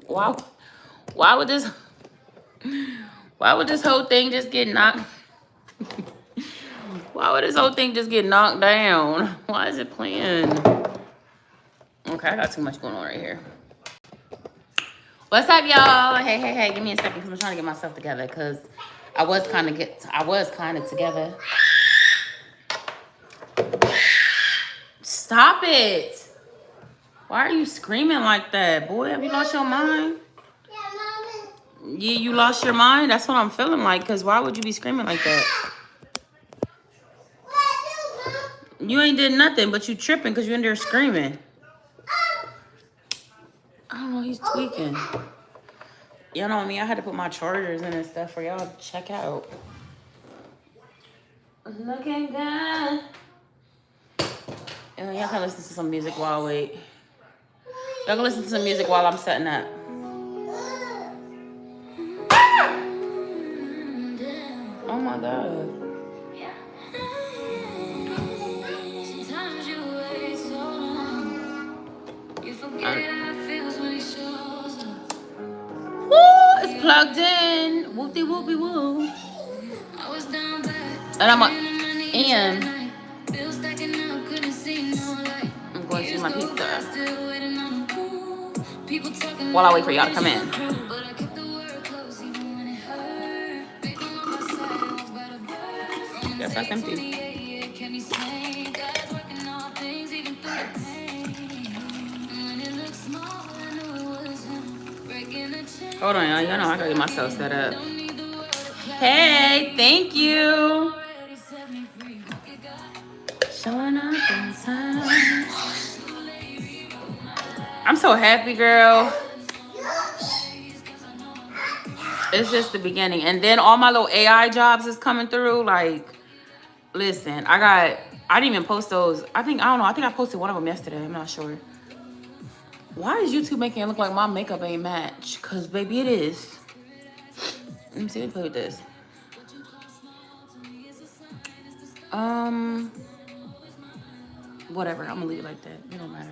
Wow. Why would this whole thing just get knocked? Why would this whole thing just get knocked down? Why is it playing? Okay, I got too much going on right here. What's up, y'all? Hey, give me a second because I'm trying to get myself together because I was kind of together. Stop it. Why are you screaming like that? Boy, have you lost your mind? Yeah, you lost your mind? That's what I'm feeling like, because why would you be screaming like that? You ain't did nothing, but you tripping because you in there screaming. I don't know, he's tweaking. Y'all know me, I had to put my chargers in and stuff for y'all to check out. Looking good. Y'all can listen to some music while I wait. Y'all can listen to some music while I'm setting up. Oh my God. Woo, it's plugged in. Whoopty whoopie woo. And I'm going to see my pizza while I wait for y'all to come in. Yes, that's empty. Hold on, y'all know I gotta get myself set up. Hey, thank you. Showing up in time. I'm so happy, girl. It's just the beginning. And then all my little AI jobs is coming through. Like, listen, I didn't even post those. I think I posted one of them yesterday. I'm not sure. Why is YouTube making it look like my makeup ain't match? Because, baby, it is. Let me see, let me play with this. Whatever, I'm gonna leave it like that. It don't matter.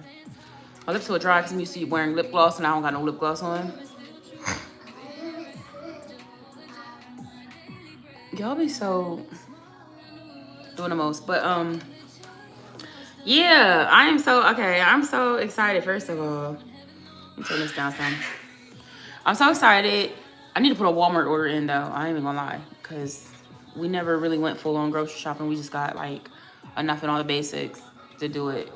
My lips are dry because I'm used to wearing lip gloss and I don't got no lip gloss on. Y'all be so doing the most. But yeah, I'm so excited. First of all, let me turn this down some. I'm so excited. I need to put a Walmart order in though. I ain't even gonna lie, because we never really went full on grocery shopping. We just got like enough in all the basics to do it.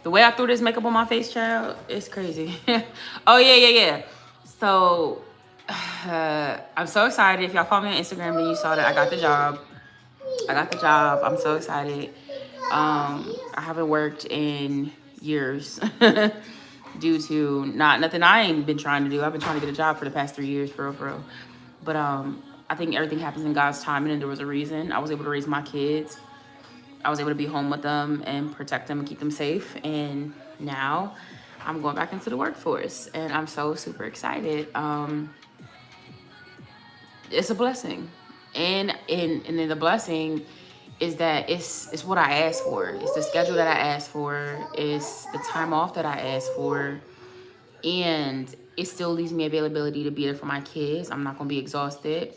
The way I threw this makeup on my face, child, it's crazy. Oh yeah. So I'm so excited. If y'all follow me on Instagram, then you saw that I got the job. I'm so excited. I haven't worked in years due to nothing I ain't been trying to do. I've been trying to get a job for the past 3 years, for real. But I think everything happens in God's timing, and there was a reason. I was able to raise my kids. I was able to be home with them and protect them and keep them safe. And now I'm going back into the workforce, and I'm so super excited. It's a blessing, and then the blessing is that it's what I asked for. It's the schedule that I asked for. It's the time off that I asked for, and it still leaves me availability to be there for my kids. I'm not gonna be exhausted.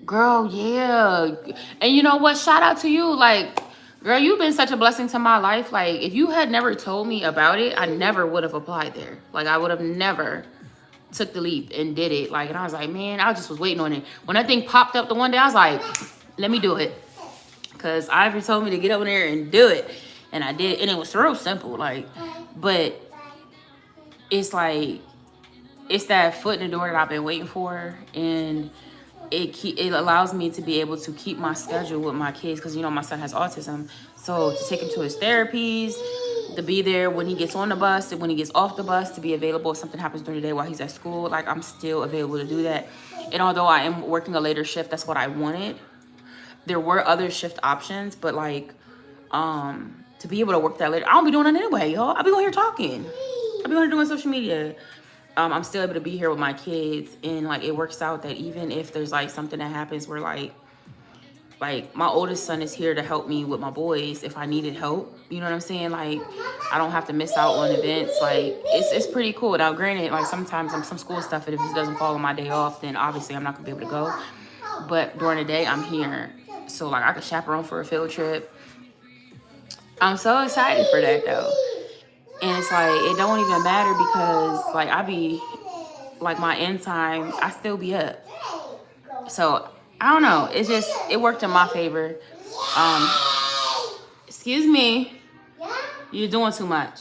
Girl, yeah. And you know what? Shout out to you. Like, girl, you've been such a blessing to my life. Like, if you had never told me about it, I never would have applied there. Like, I would have never took the leap and did it. Like, and I was like, man, I just was waiting on it. When that thing popped up the one day, I was like, let me do it. Because Ivy told me to get over there and do it. And I did. And it was real simple. Like, but it's like, it's that foot in the door that I've been waiting for. And it allows me to be able to keep my schedule with my kids, because you know my son has autism. So to take him to his therapies, to be there when he gets on the bus and when he gets off the bus, to be available if something happens during the day while he's at school, like I'm still available to do that. And although I am working a later shift, that's what I wanted. There were other shift options, but like to be able to work that later, I don't be doing it anyway, y'all. I be on here talking. I be on here doing social media. I'm still able to be here with my kids, and like it works out that even if there's like something that happens where like Like, my oldest son is here to help me with my boys if I needed help. You know what I'm saying? Like, I don't have to miss out on events. Like, it's pretty cool. Now, granted, like, sometimes some school stuff, and if it doesn't fall on my day off, then obviously I'm not gonna be able to go. But during the day, I'm here. So, like, I could chaperone for a field trip. I'm so excited for that, though. And it's like, it don't even matter because, like, I be, like, my end time, I still be up. So, I don't know. It's just, it worked in my favor. Excuse me. You're doing too much.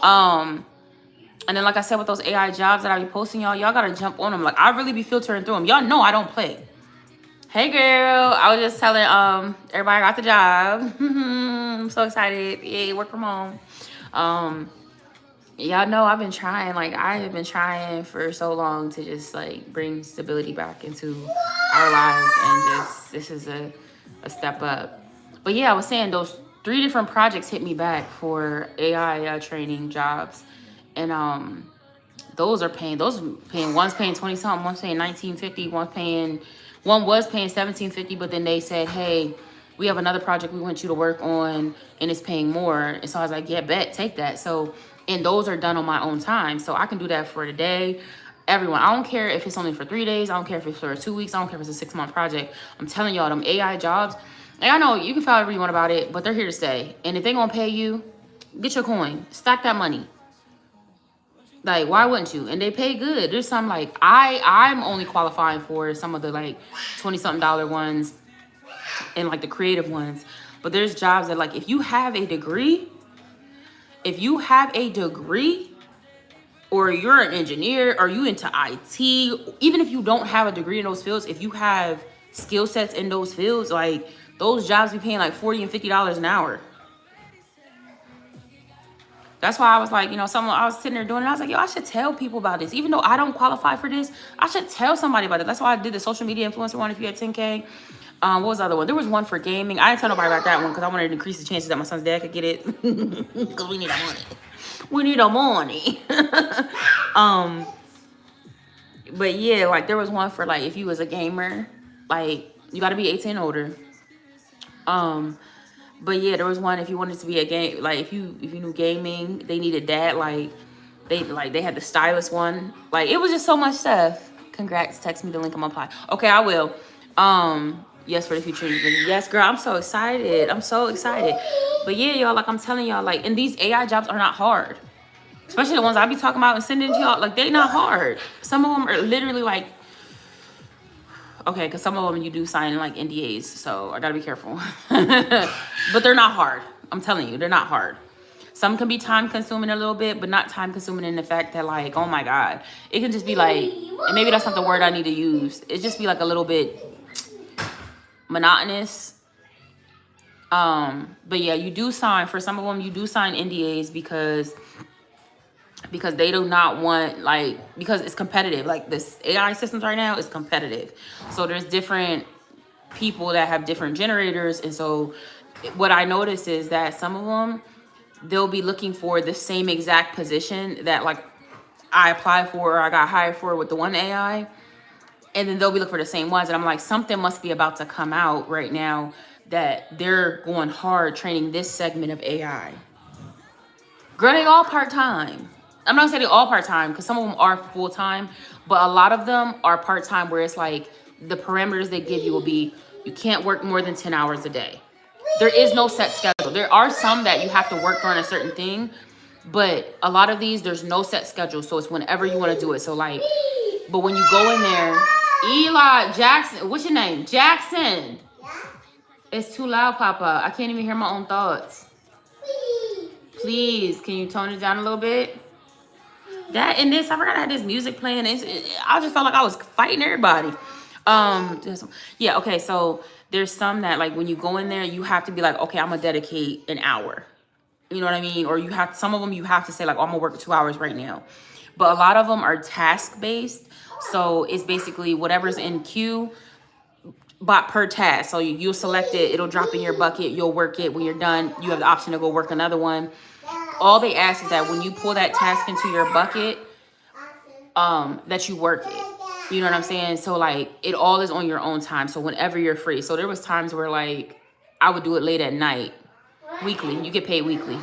And then, like I said, with those AI jobs that I be posting, y'all gotta jump on them. Like, I really be filtering through them. Y'all know I don't play. Hey, girl. I was just telling everybody I got the job. I'm so excited. Yay, work from home. Y'all know I've been trying. Like, I have been trying for so long to just, like, bring stability back into our lives. And just, this is a step up. But, yeah, I was saying those 3 different projects hit me back for AI training jobs. And one's paying $20-something, one's paying $19.50, one was paying $17.50, but then they said, hey, we have another project we want you to work on and it's paying more. And so I was like, yeah, bet, take that. So, and those are done on my own time. So I can do that for the day. Everyone, I don't care if it's only for 3 days. I don't care if it's for 2 weeks. I don't care if it's a 6-month project. I'm telling y'all, them AI jobs, and I know you can feel whatever you want about it, but they're here to stay. And if they gonna pay you, get your coin, stack that money. Like, why wouldn't you? And they pay good. There's some, like, I'm only qualifying for some of the, like, $20-something ones and, like, the creative ones. But there's jobs that, like, if you have a degree, or you're an engineer, or you into IT, even if you don't have a degree in those fields, if you have skill sets in those fields, like, those jobs be paying, like, $40 and $50 an hour. That's why I was like, I was sitting there doing it. I was like, yo, I should tell people about this. Even though I don't qualify for this, I should tell somebody about it. That's why I did the social media influencer one if you had 10K. What was the other one? There was one for gaming. I didn't tell nobody about that one because I wanted to increase the chances that my son's dad could get it. Because we need our money. We need our money. But yeah, like, there was one for, like, if you was a gamer, like, you got to be 18 and older. But yeah, there was one if you wanted to be a game, like, if you knew gaming, they needed that. Like, they had the stylist one. Like, it was just so much stuff. Congrats. Text me the link. I'm gonna apply. Okay, I will. Yes, for the future. Yes, girl, I'm so excited. But yeah, y'all, like, I'm telling y'all, like, and these AI jobs are not hard. Especially the ones I be talking about and sending to y'all. Like, they not hard. Some of them are literally, like, okay, because some of them you do sign, like, NDAs, so I gotta be careful. But they're not hard. I'm telling you, they're not hard. Some can be time consuming a little bit, but not time consuming in the fact that, like, oh my God. It can just be like, and maybe that's not the word I need to use. It just be like a little bit monotonous. But yeah, you do sign, for some of them, you do sign NDAs because they do not want, like, because it's competitive. Like, this AI systems right now is competitive. So there's different people that have different generators. And so what I notice is that some of them, they'll be looking for the same exact position that, like, I applied for or I got hired for with the one AI. And then they'll be looking for the same ones. And I'm like, something must be about to come out right now that they're going hard training this segment of AI. Girl, they all part-time. I'm not saying they're all part-time because some of them are full-time, but a lot of them are part-time where it's like the parameters they give you will be, you can't work more than 10 hours a day. There is no set schedule. There are some that you have to work during a certain thing, but a lot of these, there's no set schedule. So it's whenever you want to do it. So, like, but when you go in there, Eli, Jackson, what's your name? Jackson. It's too loud, Papa. I can't even hear my own thoughts. Please, can you tone it down a little bit? That and this, I forgot I had this music playing. I just felt like I was fighting everybody. Yeah, okay, so there's some that, like, when you go in there, you have to be like, okay, I'm gonna dedicate an hour. You know what I mean? Or you have, some of them you have to say, like, oh, I'm gonna work 2 hours right now. But a lot of them are task-based. So it's basically whatever's in queue, but per task. So you'll select it, it'll drop in your bucket, you'll work it. When you're done, you have the option to go work another one. All they ask is that when you pull that task into your bucket, that you work it. You know what I'm saying? So like it all is on your own time. So whenever you're free. So there was times where like I would do it late at night, weekly. You get paid weekly.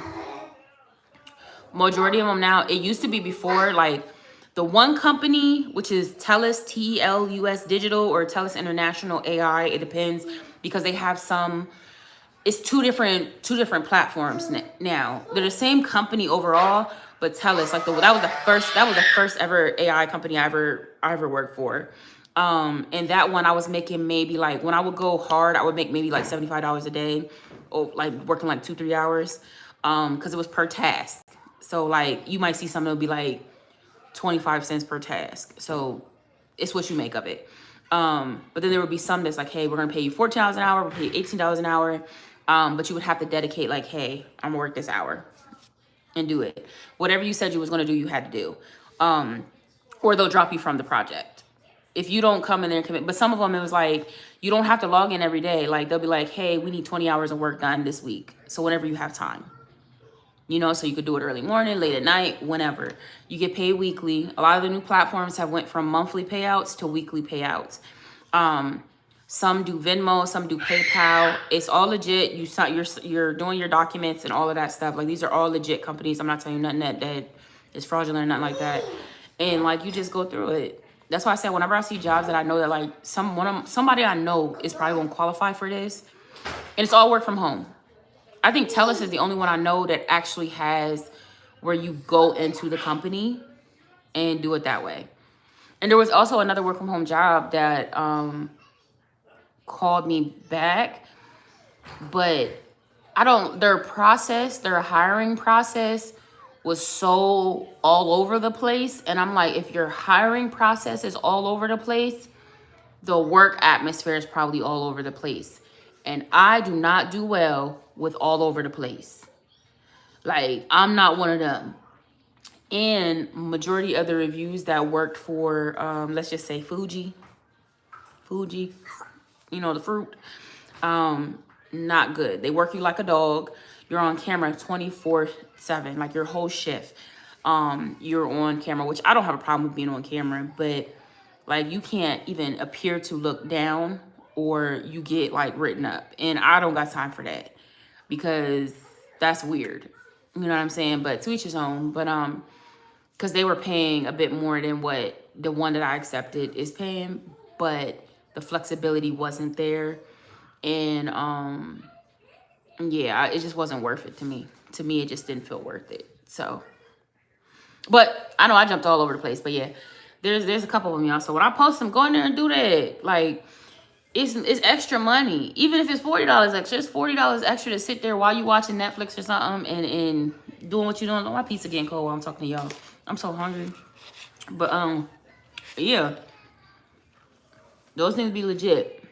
Majority of them now, it used to be before, like the one company, which is TELUS, TELUS Digital, or TELUS International AI, it depends, because they have some, it's two different platforms now. They're the same company overall, but TELUS, like that was the first ever AI company I ever worked for. And that one I was making maybe like, when I would go hard, I would make maybe like $75 a day, or like working like 2-3 hours, because it was per task. So like you might see something that'll be like 25 cents per task. So it's what you make of it. But then there would be some that's like, hey, we're gonna pay you $14 an hour, we'll pay you $18 an hour. But you would have to dedicate like, hey, I'm gonna work this hour and do it. Whatever you said you was gonna do, you had to do. Or they'll drop you from the project if you don't come in there and commit. But some of them, it was like, you don't have to log in every day. Like they'll be like, hey, we need 20 hours of work done this week. So whenever you have time. So you could do it early morning, late at night, whenever. You get paid weekly. A lot of the new platforms have went from monthly payouts to weekly payouts. Some do Venmo, some do PayPal. It's all legit. You're doing your documents and all of that stuff. Like these are all legit companies. I'm not telling you nothing that is fraudulent or nothing like that. And like you just go through it. That's why I said whenever I see jobs that I know that like somebody I know is probably gonna qualify for this, and it's all work from home. I think TELUS is the only one I know that actually has where you go into the company and do it that way. And there was also another work from home job that called me back, but their hiring process was so all over the place. And I'm like, if your hiring process is all over the place, the work atmosphere is probably all over the place. And I do not do well with all over the place. Like, I'm not one of them. And majority of the reviews that worked for, let's just say Fuji, the fruit, not good. They work you like a dog. You're on camera 24/7, like your whole shift. You're on camera, which I don't have a problem with being on camera, but like you can't even appear to look down or you get like written up. And I don't got time for that because that's weird. You know what I'm saying? But to each his own. But because they were paying a bit more than what the one that I accepted is paying, but the flexibility wasn't there. And yeah, it just wasn't worth it to me. To me, it just didn't feel worth it. So, but I know I jumped all over the place. But yeah, there's a couple of them, y'all. So when I post them, go in there and do that. Like, it's extra money. Even if it's $40 extra, it's $40 extra to sit there while you watching Netflix or something and doing what you're doing. Oh, my pizza getting cold while I'm talking to y'all. I'm so hungry. But yeah, those things be legit.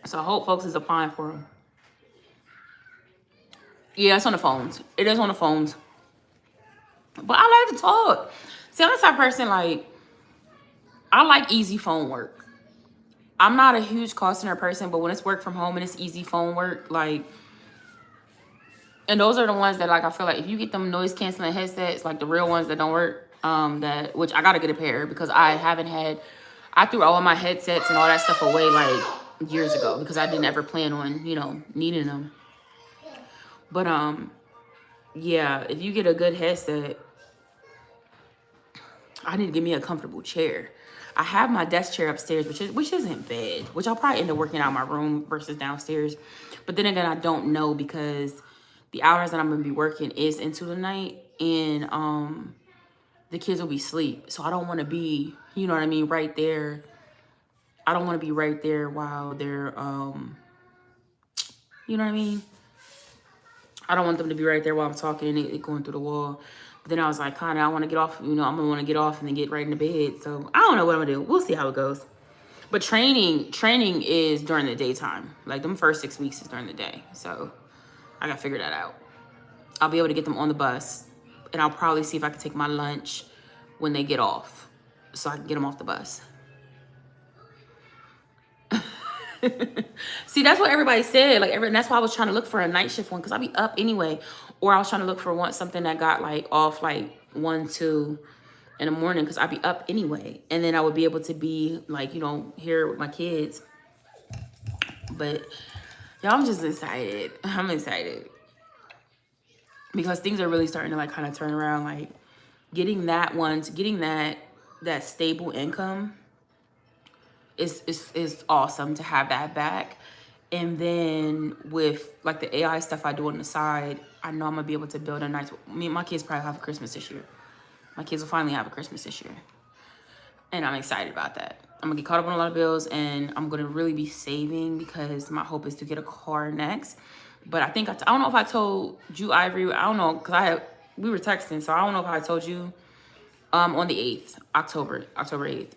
So I hope folks is applying for them. Yeah, it's on the phones. It is on the phones. But I like to talk. See, I'm the type of person, like, I like easy phone work. I'm not a huge call center person, but when it's work from home and it's easy phone work, like, and those are the ones that, like, I feel like if you get them noise canceling headsets, like the real ones that don't work, which I gotta get a pair because I threw all of my headsets and all that stuff away like years ago because I didn't ever plan on, needing them. But yeah, if you get a good headset, I need to get me a comfortable chair. I have my desk chair upstairs, which isn't bad, which I'll probably end up working out in my room versus downstairs. But then again, I don't know because the hours that I'm gonna be working is into the night, and the kids will be asleep. So I don't want to be, you know what I mean, right there. I don't want to be right there while they're, you know what I mean? I don't want them to be right there while I'm talking and it going through the wall. But then I was like, kind of, I want to get off, I'm going to want to get off and then get right into bed. So I don't know what I'm going to do. We'll see how it goes. But training is during the daytime. Like them first 6 weeks is during the day. So I got to figure that out. I'll be able to get them on the bus. And I'll probably see if I can take my lunch when they get off. So I can get them off the bus. See, that's what everybody said. And that's why I was trying to look for a night shift one because I'll be up anyway. Or I was trying to look for something that got like off like 1, 2, in the morning because I'd be up anyway. And then I would be able to be like, you know, here with my kids. But y'all, I'm just excited. I'm excited because things are really starting to like kind of turn around. Like getting that stable income is awesome to have that back. And then with like the AI stuff I do on the side, I know I'm gonna be able to build a nice. Me and my kids probably have a Christmas this year. My kids will finally have a Christmas this year, and I'm excited about that. I'm gonna get caught up on a lot of bills, and I'm gonna really be saving because my hope is to get a car next. But I think I don't know if I told you, Ivory. I don't know because we were texting, so I don't know if I told you on the 8th, October 8th,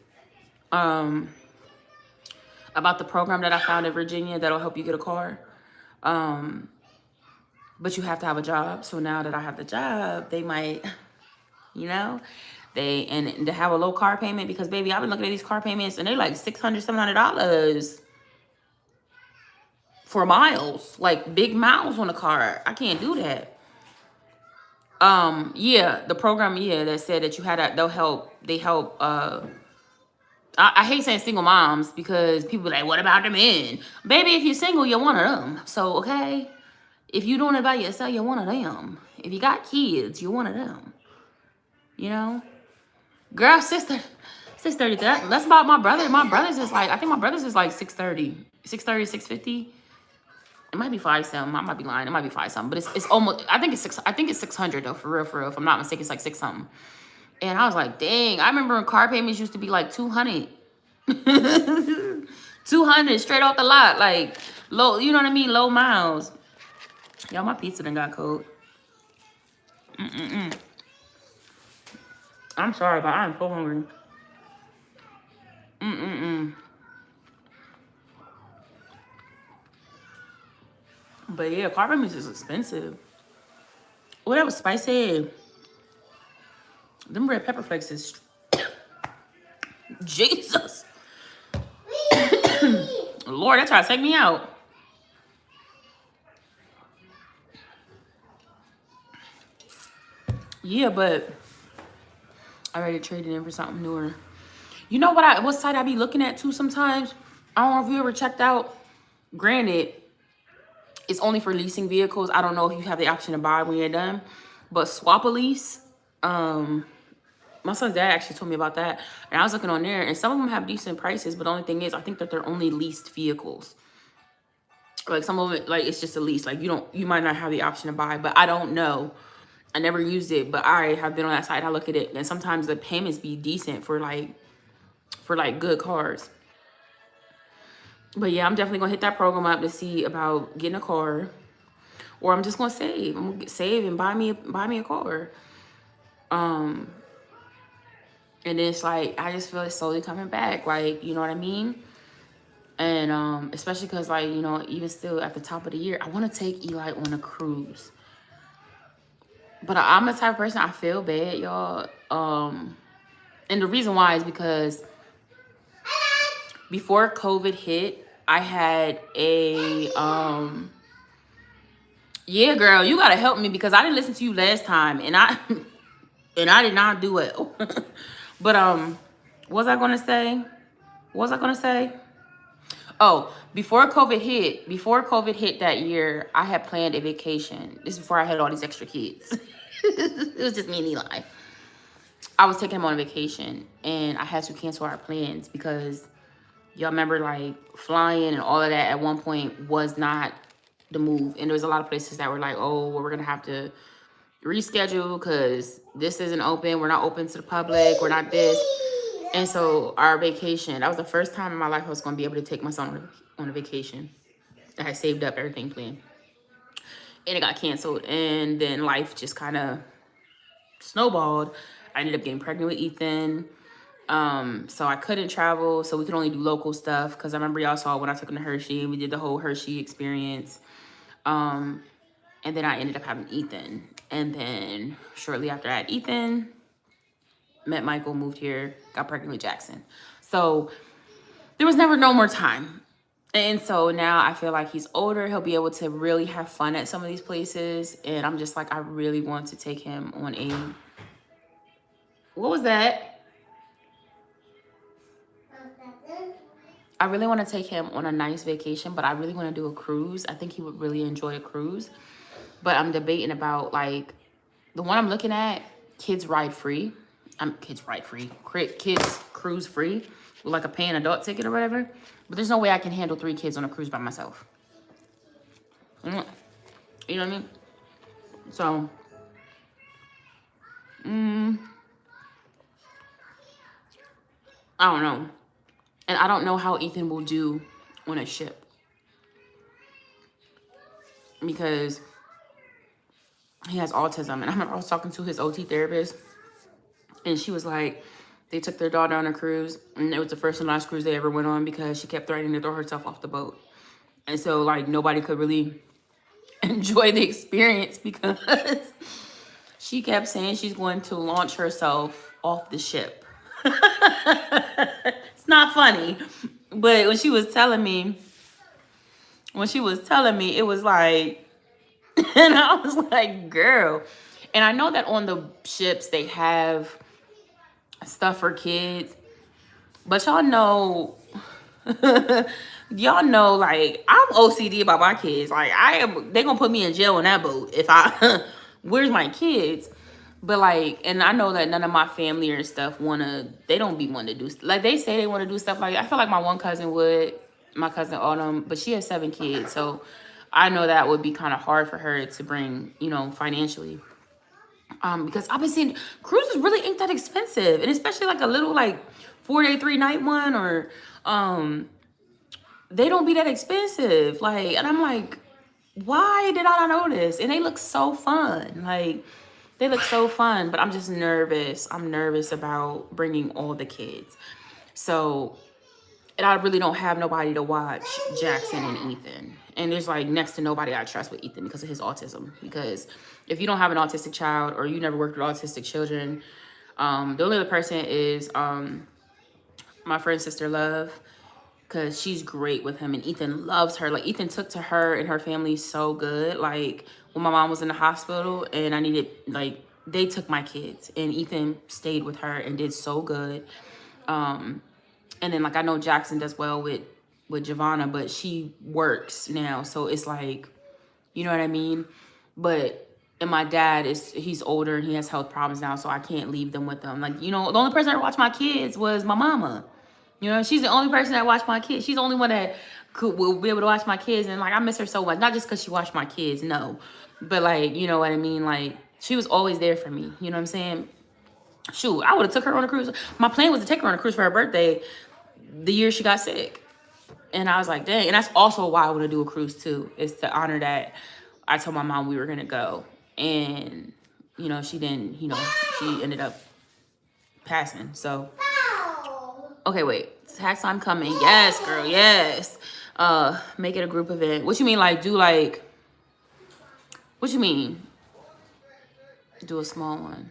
about the program that I found in Virginia that'll help you get a car. But you have to have a job. So now that I have the job, they might, you know, and to have a low car payment because baby, I've been looking at these car payments and they're like $600, $700 for miles, like big miles on a car. I can't do that. Yeah, the program, yeah, that said that you had that they help, I hate saying single moms because people be like, what about the men? Baby, if you're single, you're one of them. So, okay. If you're doing it by yourself, you're one of them. If you got kids, you're one of them. You know? Girl, 630. That's about my brother. My brother's is like, I think my brother's is like 630. 630, 650. It might be 5 something. I might be lying. It might be 5 something. But it's almost, I think it's 600 though, for real. If I'm not mistaken, it's like 6 something. And I was like, dang, I remember when car payments used to be like 200. 200 straight off the lot. Like low, you know what I mean? Low miles. Y'all, my pizza done got cold. I'm sorry, but I'm so hungry. But yeah, car payments is expensive. Oh, that was spicy. Them red pepper flakes is... Jesus. Lord, that tried to take me out. Yeah, but I already traded in for something newer. You know what site I be looking at too sometimes? I don't know if you ever checked out. Granted, it's only for leasing vehicles. I don't know if you have the option to buy when you're done. But Swap a Lease, my son's dad actually told me about that. And I was looking on there, and some of them have decent prices. But the only thing is, I think that they're only leased vehicles. Like some of it, like it's just a lease. Like you might not have the option to buy, but I don't know. I never used it, but I have been on that site. I look at it, and sometimes the payments be decent for good cars. But yeah, I'm definitely gonna hit that program up to see about getting a car, or I'm just gonna save. I'm gonna save and buy me a car. And it's like I just feel it's slowly coming back. Like, you know what I mean? And especially because, like, you know, even still at the top of the year, I want to take Eli on a cruise. But I'm the type of person, I feel bad, y'all. And the reason why is because before COVID hit, I had a yeah, girl, you gotta help me because I didn't listen to you last time, and I did not do well. But what was I gonna say? Oh, before COVID hit that year, I had planned a vacation. This is before I had all these extra kids. It was just me and Eli. I was taking him on a vacation, and I had to cancel our plans because y'all remember, like, flying and all of that at one point was not the move. And there was a lot of places that were like, oh, well, we're going to have to reschedule because this isn't open. We're not open to the public. We're not this. And so our vacation, that was the first time in my life I was going to be able to take my son on a vacation. I had saved up everything planned. And it got canceled. And then life just kind of snowballed. I ended up getting pregnant with Ethan. So I couldn't travel. So we could only do local stuff. Because I remember y'all saw when I took him to Hershey. We did the whole Hershey experience. And then I ended up having Ethan. And then shortly after I had Ethan, met Michael, moved here, got pregnant with Jackson. So there was never no more time. And so now I feel like he's older. He'll be able to really have fun at some of these places. And I'm just like, I really want to take him on a What was that? I really want to take him on a nice vacation, but I really want to do a cruise. I think he would really enjoy a cruise. But I'm debating about, like, the one I'm looking at, kids ride free. Kids ride free. Kids cruise free with like a paying adult ticket or whatever. But there's no way I can handle 3 kids on a cruise by myself. You know what I mean? So, I don't know. And I don't know how Ethan will do on a ship. Because he has autism. And I remember I was talking to his OT therapist. And she was like, they took their daughter on a cruise. And it was the first and last cruise they ever went on because she kept threatening to throw herself off the boat. And so, like, nobody could really enjoy the experience because she kept saying she's going to launch herself off the ship. It's not funny. But when she was telling me, it was like, and I was like, girl. And I know that on the ships they have stuff for kids, but y'all know, like, I'm OCD about my kids. Like, they gonna put me in jail on that boat if I, where's my kids? But like, and I know that none of my family or stuff they don't be wanting to do, like, they say they want to do stuff like, I feel like my one cousin would, my cousin Autumn, but she has 7 kids. So I know that would be kind of hard for her to bring, financially. Because I've been seeing cruises really ain't that expensive. And especially like a little like 4-day, 3-night one, or they don't be that expensive. Like, and I'm like, why did I not know this? And they look so fun. Like, they look so fun, but I'm just nervous. I'm nervous about bringing all the kids. So, and I really don't have nobody to watch Jackson and Ethan. And there's like next to nobody I trust with Ethan because of his autism. Because if you don't have an autistic child or you never worked with autistic children, the only other person is my friend Sister Love, because she's great with him and Ethan loves her. Like, Ethan took to her and her family so good. Like, when my mom was in the hospital and I needed, like, they took my kids and Ethan stayed with her and did so good. And then, like, I know Jackson does well with Giovanna, but she works now. So it's like, you know what I mean? But, and my dad he's older and he has health problems now, so I can't leave them with them. Like, the only person that watched my kids was my mama. She's the only person that watched my kids. She's the only one that will be able to watch my kids. And like, I miss her so much. Not just because she watched my kids, no. But like, you know what I mean? Like, she was always there for me. You know what I'm saying? Shoot, I would have took her on a cruise. My plan was to take her on a cruise for her birthday the year she got sick. And I was like, dang. And that's also why I want to do a cruise too, is to honor that. I told my mom we were going to go. And, she didn't, she ended up passing. So, okay, wait. Tax time coming. Yes, girl, yes. Make it a group event. What you mean, like, what you mean? Do a small one.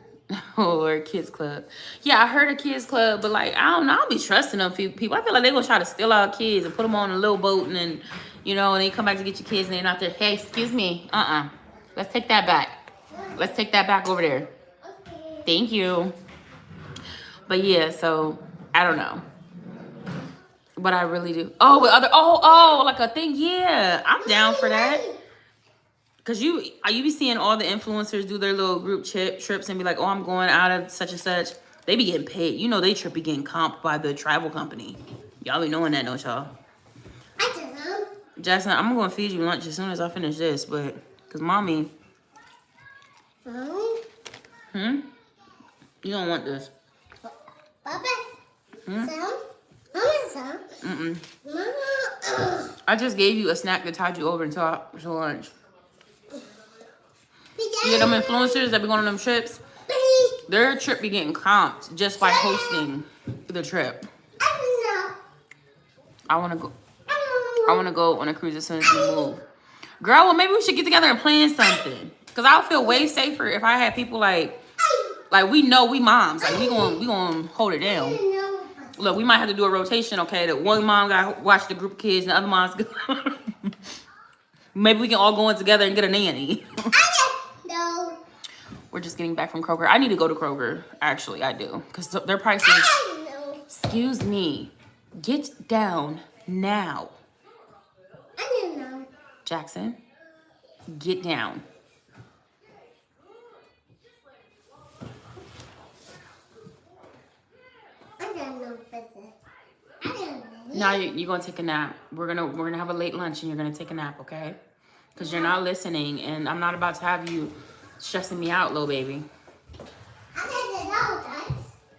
Or a kids club. Yeah, I heard a kids club, but like, I don't know. I don't be trusting them people. I feel like they're going to try to steal our kids and put them on a little boat and then, and then come back to get your kids and they're not there. Hey, excuse me. Let's take that back. Let's take that back over there. Okay. Thank you. But yeah, so I don't know. But I really do. Oh, with like a thing. Yeah, I'm down for that. Cause you be seeing all the influencers do their little group trips and be like, oh, I'm going out of such and such. They be getting paid. They trip be getting comped by the travel company. Y'all be knowing that, don't y'all? Jackson, I'm gonna feed you lunch as soon as I finish this, but cause mommy. You don't want this. I just gave you a snack that tied you over until lunch. You get them influencers that be going on them trips, their trip be getting comped just by hosting the trip. I want to go on a cruise as soon as we move. Girl, well, maybe we should get together and plan something. Because I would feel way safer if I had people like we know we moms. Like, we gonna hold it down. Look, we might have to do a rotation, okay? That one mom got to watch the group of kids and the other moms Maybe we can all go in together and get a nanny. We're just getting back from Kroger. I need to go to Kroger. Actually, I do. Because their prices... Excuse me. Get down now. I don't know. Jackson, get down. I don't know. I don't know. Now you're gonna take a nap. We're gonna have a late lunch and you're gonna take a nap, okay? Because you're not listening, and I'm not about to have you stressing me out, little baby. I said no, guys.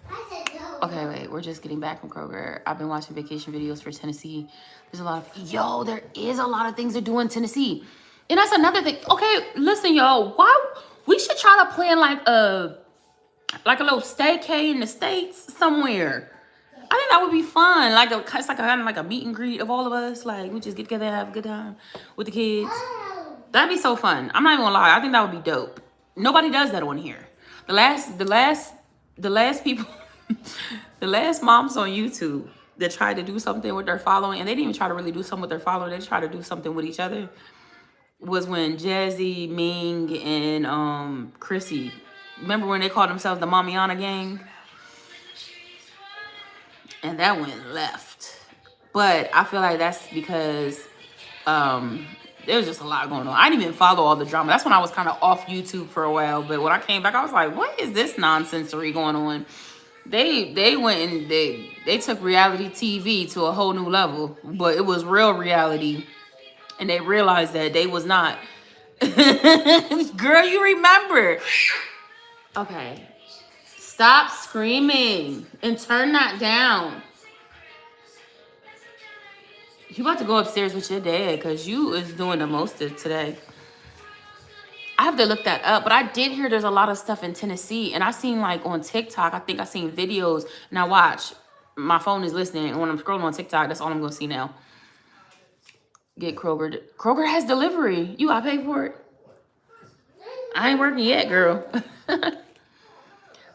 I said no. Okay, wait. We're just getting back from Kroger. I've been watching vacation videos for Tennessee. There's a lot of there is a lot of things to do in Tennessee, and that's another thing. Okay, listen, y'all. Why we should try to plan like a little staycation in the States somewhere. I think that would be fun. It's like kind of like a meet and greet of all of us. Like we just get together and have a good time with the kids. That'd be so fun. I'm not even gonna lie. I think that would be dope. Nobody does that on here. The last people, the last moms on YouTube that tried to do something with their following, and they didn't even try to really do something with their following. They tried to do something with each other. Was when Jazzy, Ming, and Chrissy. Remember when they called themselves the Mamiana Gang? And that went left. But I feel like that's because there was just a lot going on. I didn't even follow all the drama. That's when I was kind of off YouTube for a while. But when I came back, I was like, what is this nonsensory going on? They went and they took reality TV to a whole new level. But it was real reality. And they realized that they was not. Girl, you remember. Okay. Stop screaming and turn that down. You about to go upstairs with your dad because you is doing the most of today. I have to look that up, but I did hear there's a lot of stuff in Tennessee, and I seen like on TikTok, I think I seen videos. Now watch, my phone is listening, and when I'm scrolling on TikTok, that's all I'm gonna see now. Get Kroger. Kroger has delivery. You gotta pay for it. I ain't working yet, girl.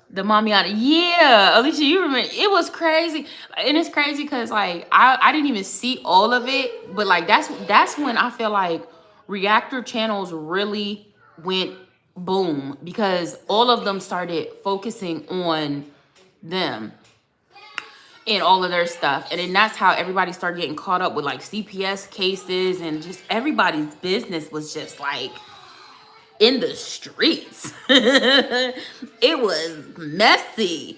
The Mamiana. Yeah, Alicia, you remember. It was crazy. And it's crazy because, like, I didn't even see all of it. But, like, that's when I feel like reactor channels really went boom. Because all of them started focusing on them and all of their stuff. And then that's how everybody started getting caught up with, like, CPS cases. And just everybody's business was just, like, in the streets. It was messy.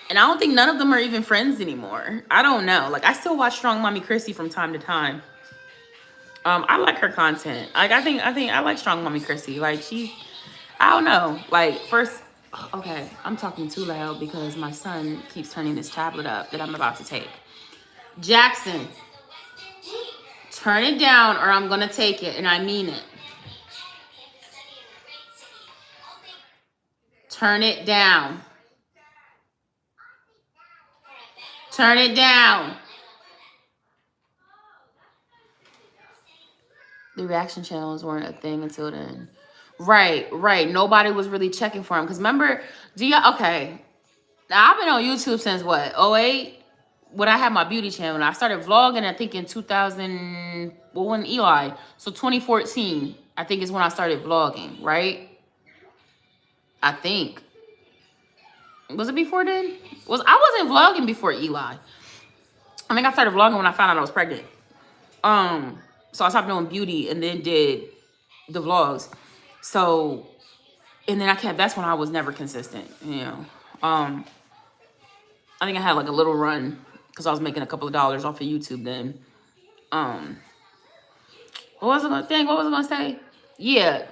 And I don't think none of them are even friends anymore. I don't know. Like, I still watch Strong Mommy Chrissy from time to time. I like her content. Like, I think I like Strong Mommy Chrissy. Like, I don't know. Like, first, okay, I'm talking too loud because my son keeps turning this tablet up that I'm about to take. Jackson, turn it down or I'm gonna take it, and I mean it. Turn it down. Turn it down. The reaction channels weren't a thing until then. Right. Nobody was really checking for them. Because remember, okay. Now, I've been on YouTube since what? 08? When I had my beauty channel. I started vlogging, I think, in 2000. Well, when Eli. So 2014, I think, is when I started vlogging, right? I think. Was it before then? I wasn't vlogging before Eli. I think I started vlogging when I found out I was pregnant. So I stopped doing beauty and then did the vlogs. So, and then that's when I was never consistent, you know. I think I had like a little run because I was making a couple of dollars off of YouTube then. What was I gonna say? Yeah.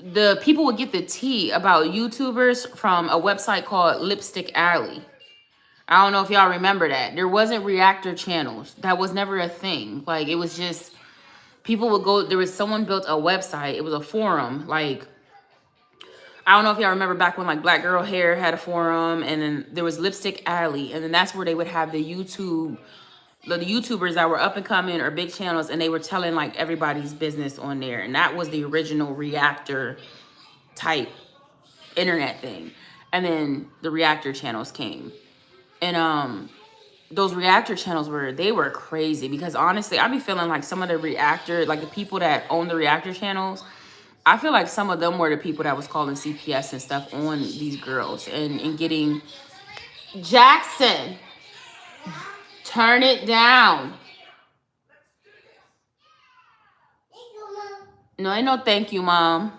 The people would get the tea about YouTubers from a website called Lipstick Alley. I don't know if y'all remember that. There wasn't reactor channels. That was never a thing. Like, it was just, people would go, someone built a website. It was a forum. Like, I don't know if y'all remember back when, like, Black Girl Hair had a forum, and then there was Lipstick Alley, and then that's where they would have the YouTubers that were up and coming or big channels, and they were telling like everybody's business on there. And that was the original reactor type internet thing. And then the reactor channels came. And those reactor channels were crazy because honestly, I be feeling like some of the reactor, like the people that own the reactor channels, I feel like some of them were the people that was calling CPS and stuff on these girls and getting Jackson, turn it down. No, ain't no thank you, Mom.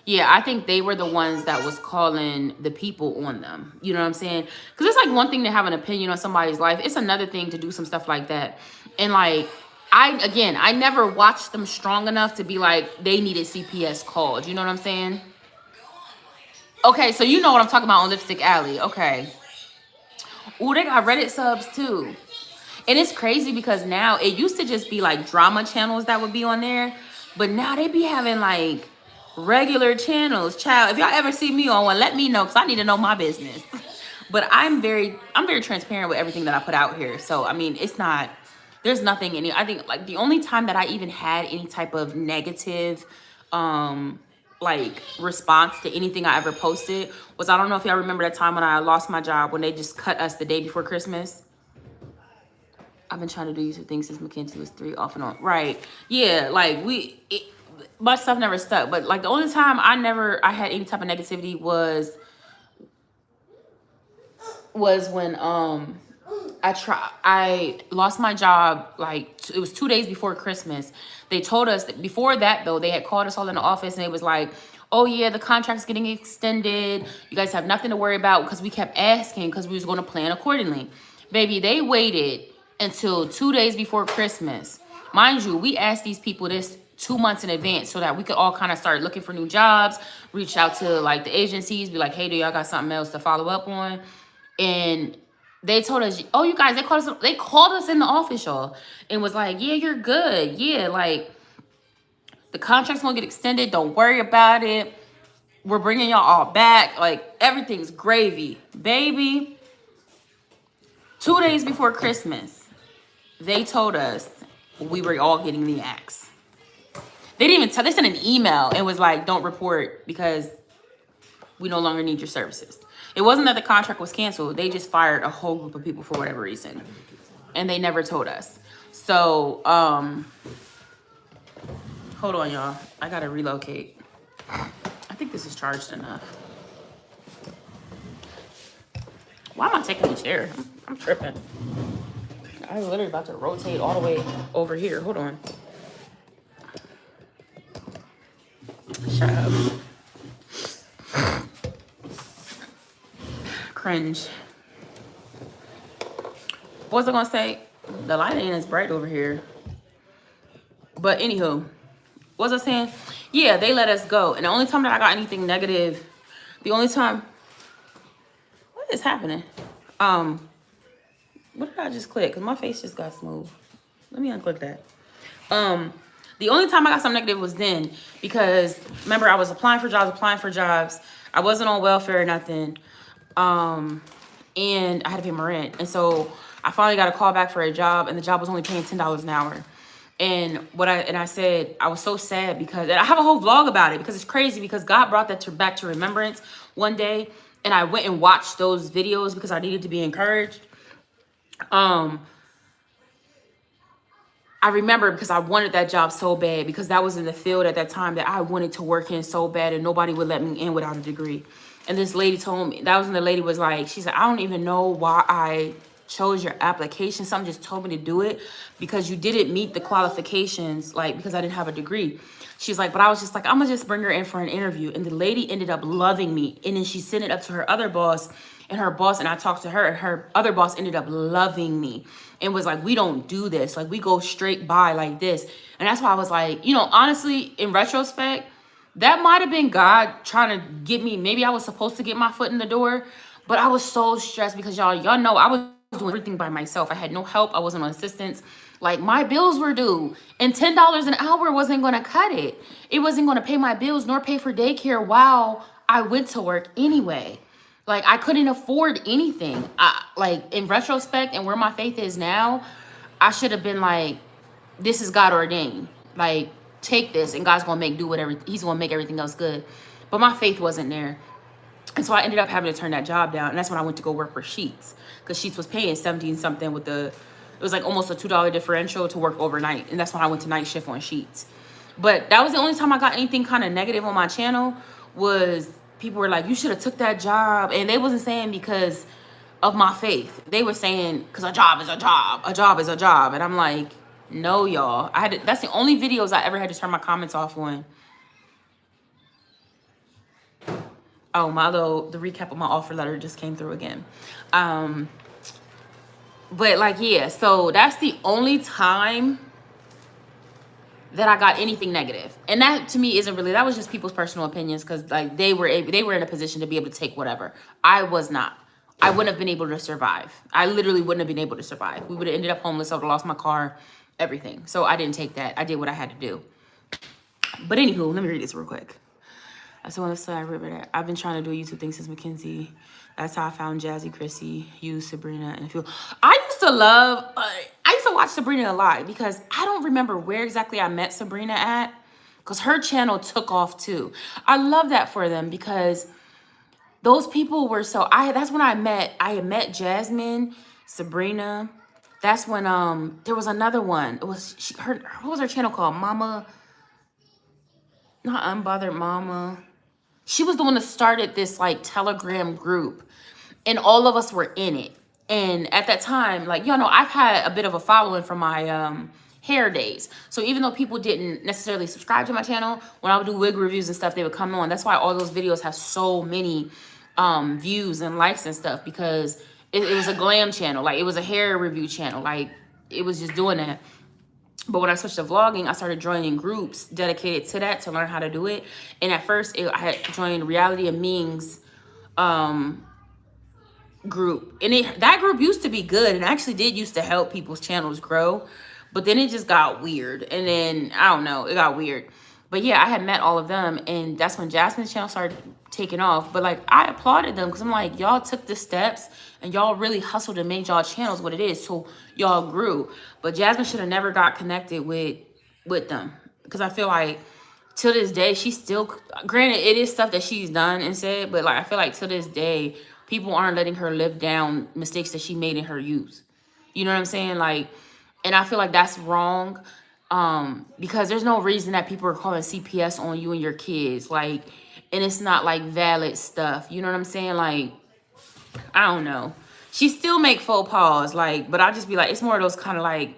Yeah, I think they were the ones that was calling the people on them. You know what I'm saying? Because it's like one thing to have an opinion on somebody's life. It's another thing to do some stuff like that. And like, I never watched them strong enough to be like, they needed CPS called. You know what I'm saying? Okay, so you know what I'm talking about on Lipstick Alley. Okay. Ooh, they got Reddit subs too. And it's crazy because now it used to just be like drama channels that would be on there. But now they be having like regular channels. Child, if y'all ever see me on one, let me know because I need to know my business. But I'm very transparent with everything that I put out here. So I mean, it's not, there's nothing in it. I think like the only time that I even had any type of negative like response to anything I ever posted was, I don't know if y'all remember that time when I lost my job when they just cut us the day before Christmas. I've been trying to do YouTube things since Mackenzie was 3, off and on. Right. Yeah, like my stuff never stuck. But like the only time I had any type of negativity was when I lost my job. Like it was 2 days before Christmas. They told us that before that though, they had called us all in the office and it was like, oh yeah, the contract's getting extended. You guys have nothing to worry about, because we kept asking because we was going to plan accordingly. Baby, they waited until 2 days before Christmas. Mind you, we asked these people this 2 months in advance so that we could all kind of start looking for new jobs, reach out to like the agencies, be like, hey, do y'all got something else to follow up on? And they told us, oh, you guys, they called us in the office, y'all, and was like, yeah, you're good. Yeah, like the contract's gonna get extended. Don't worry about it. We're bringing y'all all back. Like everything's gravy, baby. 2 days before Christmas, they told us we were all getting the axe. They didn't even tell, they sent an email and was like, don't report because we no longer need your services. It wasn't that the contract was canceled. They just fired a whole group of people for whatever reason. And they never told us. So, hold on, y'all. I gotta relocate. I think this is charged enough. Why am I taking a chair? I'm tripping. I was literally about to rotate all the way over here. Hold on. Shut up. Cringe. What was I gonna say? The light ain't as bright over here. But anywho, what was I saying? Yeah, they let us go. And the only time that I got anything negative, the only time, what is happening? What did I just click? Because my face just got smooth. Let me unclick that. The only time I got something negative was then, because remember I was applying for jobs. I wasn't on welfare or nothing. And I had to pay my rent. And so I finally got a call back for a job, and the job was only paying $10 an hour. And I said, I was so sad because, and I have a whole vlog about it because it's crazy, because God brought that back to remembrance one day. And I went and watched those videos because I needed to be encouraged. I remember because I wanted that job so bad, because that was in the field at that time that I wanted to work in so bad, and nobody would let me in without a degree. And this lady told me, that was when the lady was like, she said, I don't even know why I chose your application. Something just told me to do it because you didn't meet the qualifications, like, because I didn't have a degree. She's like, but I was just like, I'm gonna just bring her in for an interview. And the lady ended up loving me. And then she sent it up to her other boss, and I talked to her, and her other boss ended up loving me and was like, we don't do this. Like, we go straight by like this. And that's why I was like, you know, honestly, in retrospect, that might have been God trying to get me. Maybe I was supposed to get my foot in the door, but I was so stressed because y'all know I was doing everything by myself. I had no help. I wasn't on assistance. Like, my bills were due, and $10 an hour wasn't going to cut it. It wasn't going to pay my bills nor pay for daycare while I went to work anyway. Like, I couldn't afford anything. Like, in retrospect and where my faith is now, I should have been like, this is God ordained. Like, take this, and God's going to do whatever. He's going to make everything else good. But my faith wasn't there. And so I ended up having to turn that job down. And that's when I went to go work for Sheets, because Sheets was paying 17 something with it was like almost a $2 differential to work overnight. And that's when I went to night shift on Sheets. But that was the only time I got anything kind of negative on my channel. Was people were like, you should have took that job. And they wasn't saying because of my faith. They were saying because a job is a job, a job is a job. And I'm like, no, y'all. That's the only videos I ever had to turn my comments off on. Oh, the recap of my offer letter just came through again. But like, yeah, so that's the only time that I got anything negative. And that to me isn't really, that was just people's personal opinions, because like they were in a position to be able to take whatever. I was not. I wouldn't have been able to survive. I literally wouldn't have been able to survive. We would have ended up homeless. I would have lost my car, everything. So I didn't take that. I did what I had to do. But anywho, let me read this real quick. I just want to say, I've been trying to do a YouTube thing since Mackenzie. That's how I found Jazzy, Chrissy, you, Sabrina, and a few. I used to watch Sabrina a lot because I don't remember where exactly I met Sabrina at, because her channel took off too. I love that for them, because those people were that's when I had met Jasmine, Sabrina. That's when there was another one. It was what was her channel called? Mama, not Unbothered Mama. She was the one that started this like Telegram group, and all of us were in it. And at that time, like, y'all know, I've had a bit of a following from my hair days. So even though people didn't necessarily subscribe to my channel, when I would do wig reviews and stuff, they would come on. That's why all those videos have so many views and likes and stuff, because it was a glam channel. Like, it was a hair review channel. Like, it was just doing that. But when I switched to vlogging, I started joining groups dedicated to that to learn how to do it. And at first, I had joined Reality of Ming's group. And that group used to be good and actually did used to help people's channels grow. But then it just got weird. And then, I don't know, it got weird. But yeah, I had met all of them. And that's when Jasmine's channel started taking off. But like, I applauded them, because I'm like, y'all took the steps and y'all really hustled and made y'all channels what it is. So y'all grew. But Jasmine should have never got connected with them, because I feel like to this day, she's still, granted, it is stuff that she's done and said, but like, I feel like to this day, people aren't letting her live down mistakes that she made in her youth. You know what I'm saying? Like, and I feel like that's wrong, because there's no reason that people are calling CPS on you and your kids. Like, and it's not like valid stuff. You know what I'm saying? Like, I don't know. She still make faux pas, like, but I just be like, it's more of those kind of like,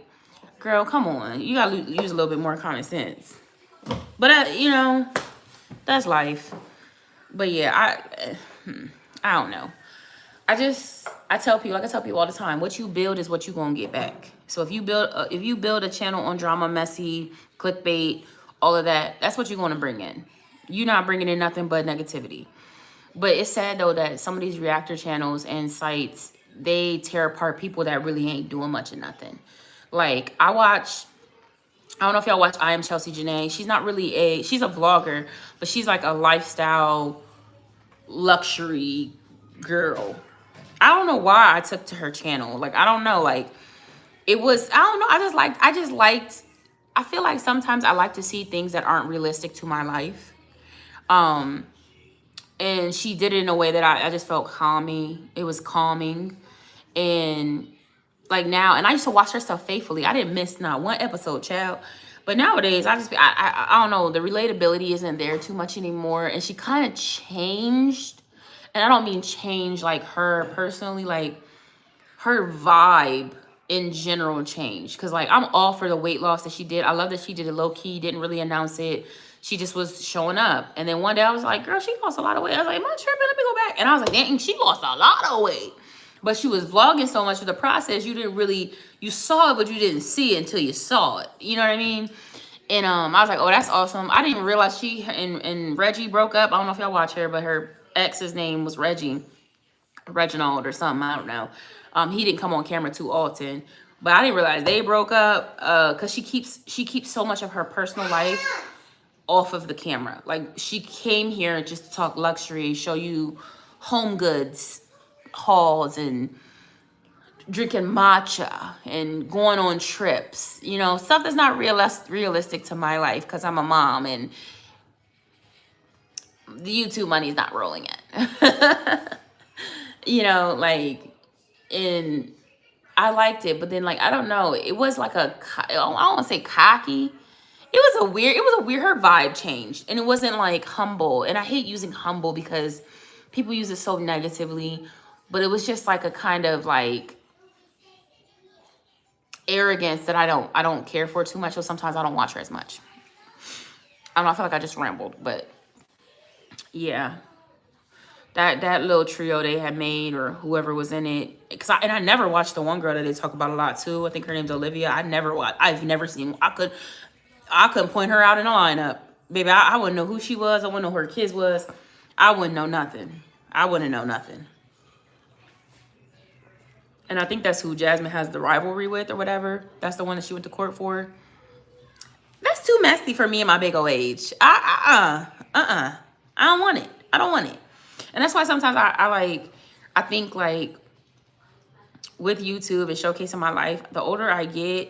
girl, come on. You gotta use a little bit more common sense. But, you know, that's life. But yeah, I don't know. I tell people, like I tell people all the time, what you build is what you gonna get back. So if you build a channel on drama, messy, clickbait, all of that, that's what you're gonna bring in. You're not bringing in nothing but negativity. But it's sad though that some of these reactor channels and sites, they tear apart people that really ain't doing much of nothing. Like, I don't know if y'all watch I Am Chelsea Janae. She's not really she's a vlogger, but she's like a lifestyle luxury girl. I don't know why I took to her channel. Like, I don't know. Like, it was, I don't know. I feel like sometimes I like to see things that aren't realistic to my life. And she did it in a way that I just felt calming. It was calming. And like now, and I used to watch her stuff faithfully. I didn't miss not one episode, child. But nowadays, I don't know, the relatability isn't there too much anymore. And she kind of changed. And I don't mean change like her personally, like her vibe in general changed. Because like, I'm all for the weight loss that she did. I love that she did it low key, didn't really announce it. She just was showing up. And then one day I was like, girl, she lost a lot of weight. I was like, am I tripping? Let me go back. And I was like, dang, she lost a lot of weight. But she was vlogging so much of the process, you saw it, but you didn't see it until you saw it. You know what I mean? And I was like, oh, that's awesome. I didn't even realize she and Reggie broke up. I don't know if y'all watch her, but her ex's name was Reginald or something. I don't know. He didn't come on camera too often. But I didn't realize they broke up because she keeps so much of her personal life off of the camera. Like, she came here just to talk luxury, show you home goods hauls and drinking matcha and going on trips, you know, stuff that's not realistic to my life, because I'm a mom and the YouTube money is not rolling in. You know, like, and I liked it, but then like, I don't know, it was like I don't want to say cocky. her vibe changed, and it wasn't like humble. And I hate using humble because people use it so negatively, but it was just like a kind of like arrogance that I don't care for too much. So sometimes I don't watch her as much. I don't know, I feel like I just rambled, but yeah. That little trio they had made, or whoever was in it, and I never watched the one girl that they talk about a lot too. I think her name's Olivia. I've never seen. I couldn't point her out in a lineup, baby. I wouldn't know who she was. I wouldn't know who her kids was. I wouldn't know nothing. I wouldn't know nothing. And I think that's who Jasmine has the rivalry with, or whatever. That's the one that she went to court for. That's too messy for me in my big old age. I don't want it. I don't want it. And that's why sometimes I think like with YouTube and showcasing my life, the older I get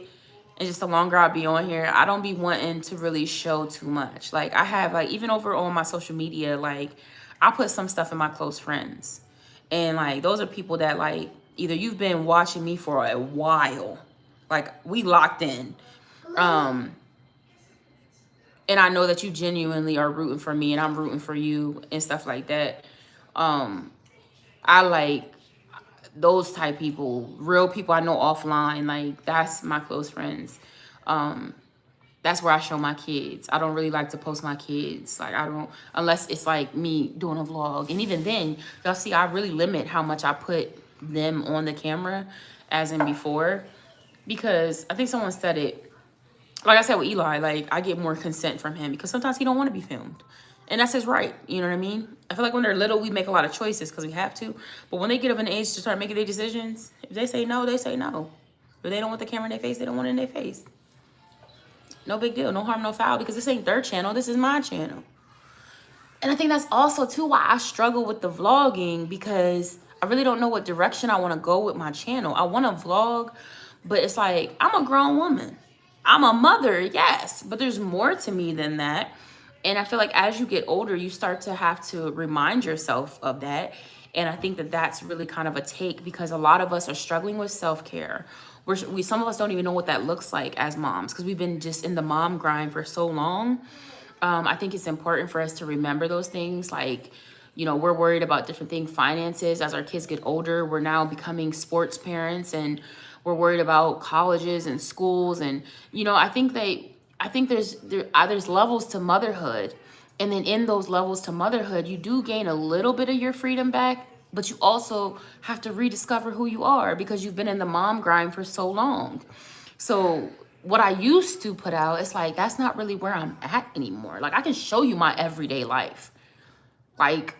and just the longer I'll be on here, I don't be wanting to really show too much. Like I have like, even over on my social media, like I put some stuff in my close friends. And like, those are people that like, either you've been watching me for a while, like we locked in. And I know that you genuinely are rooting for me and I'm rooting for you and stuff like that. I like those type people, real people I know offline. Like that's my close friends. That's where I show my kids. I don't really like to post my kids. Like I don't, unless it's like me doing a vlog. And even then, y'all see, I really limit how much I put them on the camera as in before, because I think someone said it, like I said with Eli, like I get more consent from him because sometimes he don't want to be filmed. And that's his right. You know what I mean? I feel like when they're little, we make a lot of choices because we have to. But when they get of an age to start making their decisions, if they say no, they say no. If they don't want the camera in their face, they don't want it in their face. No big deal. No harm, no foul, because this ain't their channel. This is my channel. And I think that's also, too, why I struggle with the vlogging, because I really don't know what direction I want to go with my channel. I want to vlog, but it's like, I'm a grown woman. I'm a mother, yes, but there's more to me than that. And I feel like as you get older, you start to have to remind yourself of that. And I think that that's really kind of a take, because a lot of us are struggling with self-care. Some of us don't even know what that looks like as moms, because we've been just in the mom grind for so long. I think it's important for us to remember those things. Like, you know, we're worried about different things, finances. As our kids get older, we're now becoming sports parents, and we're worried about colleges and schools. And, you know, I think there's levels to motherhood. And then in those levels to motherhood, you do gain a little bit of your freedom back, but you also have to rediscover who you are because you've been in the mom grind for so long. So what I used to put out, it's like, that's not really where I'm at anymore. Like, I can show you my everyday life. Like,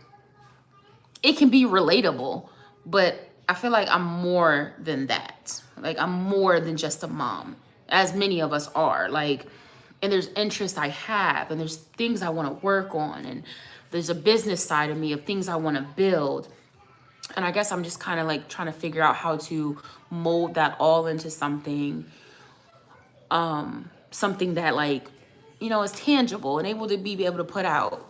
it can be relatable, but I feel like I'm more than that. Like, I'm more than just a mom, as many of us are. Like, and there's interests I have, and there's things I want to work on, and there's a business side of me of things I want to build. And I guess I'm just kind of like trying to figure out how to mold that all into something, something that, like, you know, is tangible and able to be able to put out.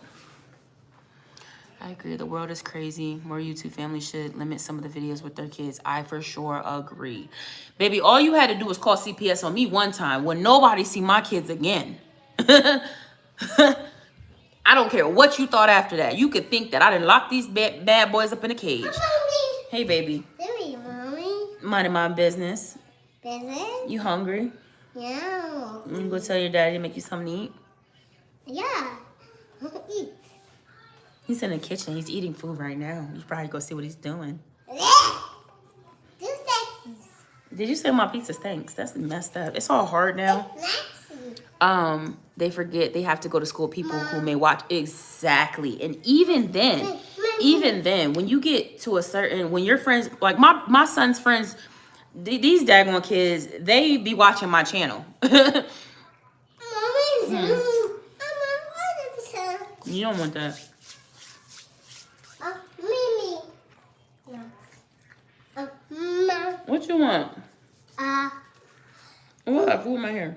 I agree. The world is crazy. More YouTube families should limit some of the videos with their kids. I for sure agree. Baby, all you had to do was call CPS on me one time when nobody see my kids again. I don't care what you thought after that. You could think that I done locked these bad boys up in a cage. Mommy. Hey, baby. Hey, Mommy. Minding my business. Business? You hungry? Yeah. You go tell your daddy to make you something to eat? Yeah. Eat. He's in the kitchen. He's eating food right now. You probably go see what he's doing. Do that. Did you say my pizza stinks? That's messed up. It's all hard now. They forget they have to go to school. People who may watch. Exactly. And even then, when you get to a certain, when your friends, like my son's friends, these daggone kids, they be watching my channel. You don't want that. What you want? What? Who am I here?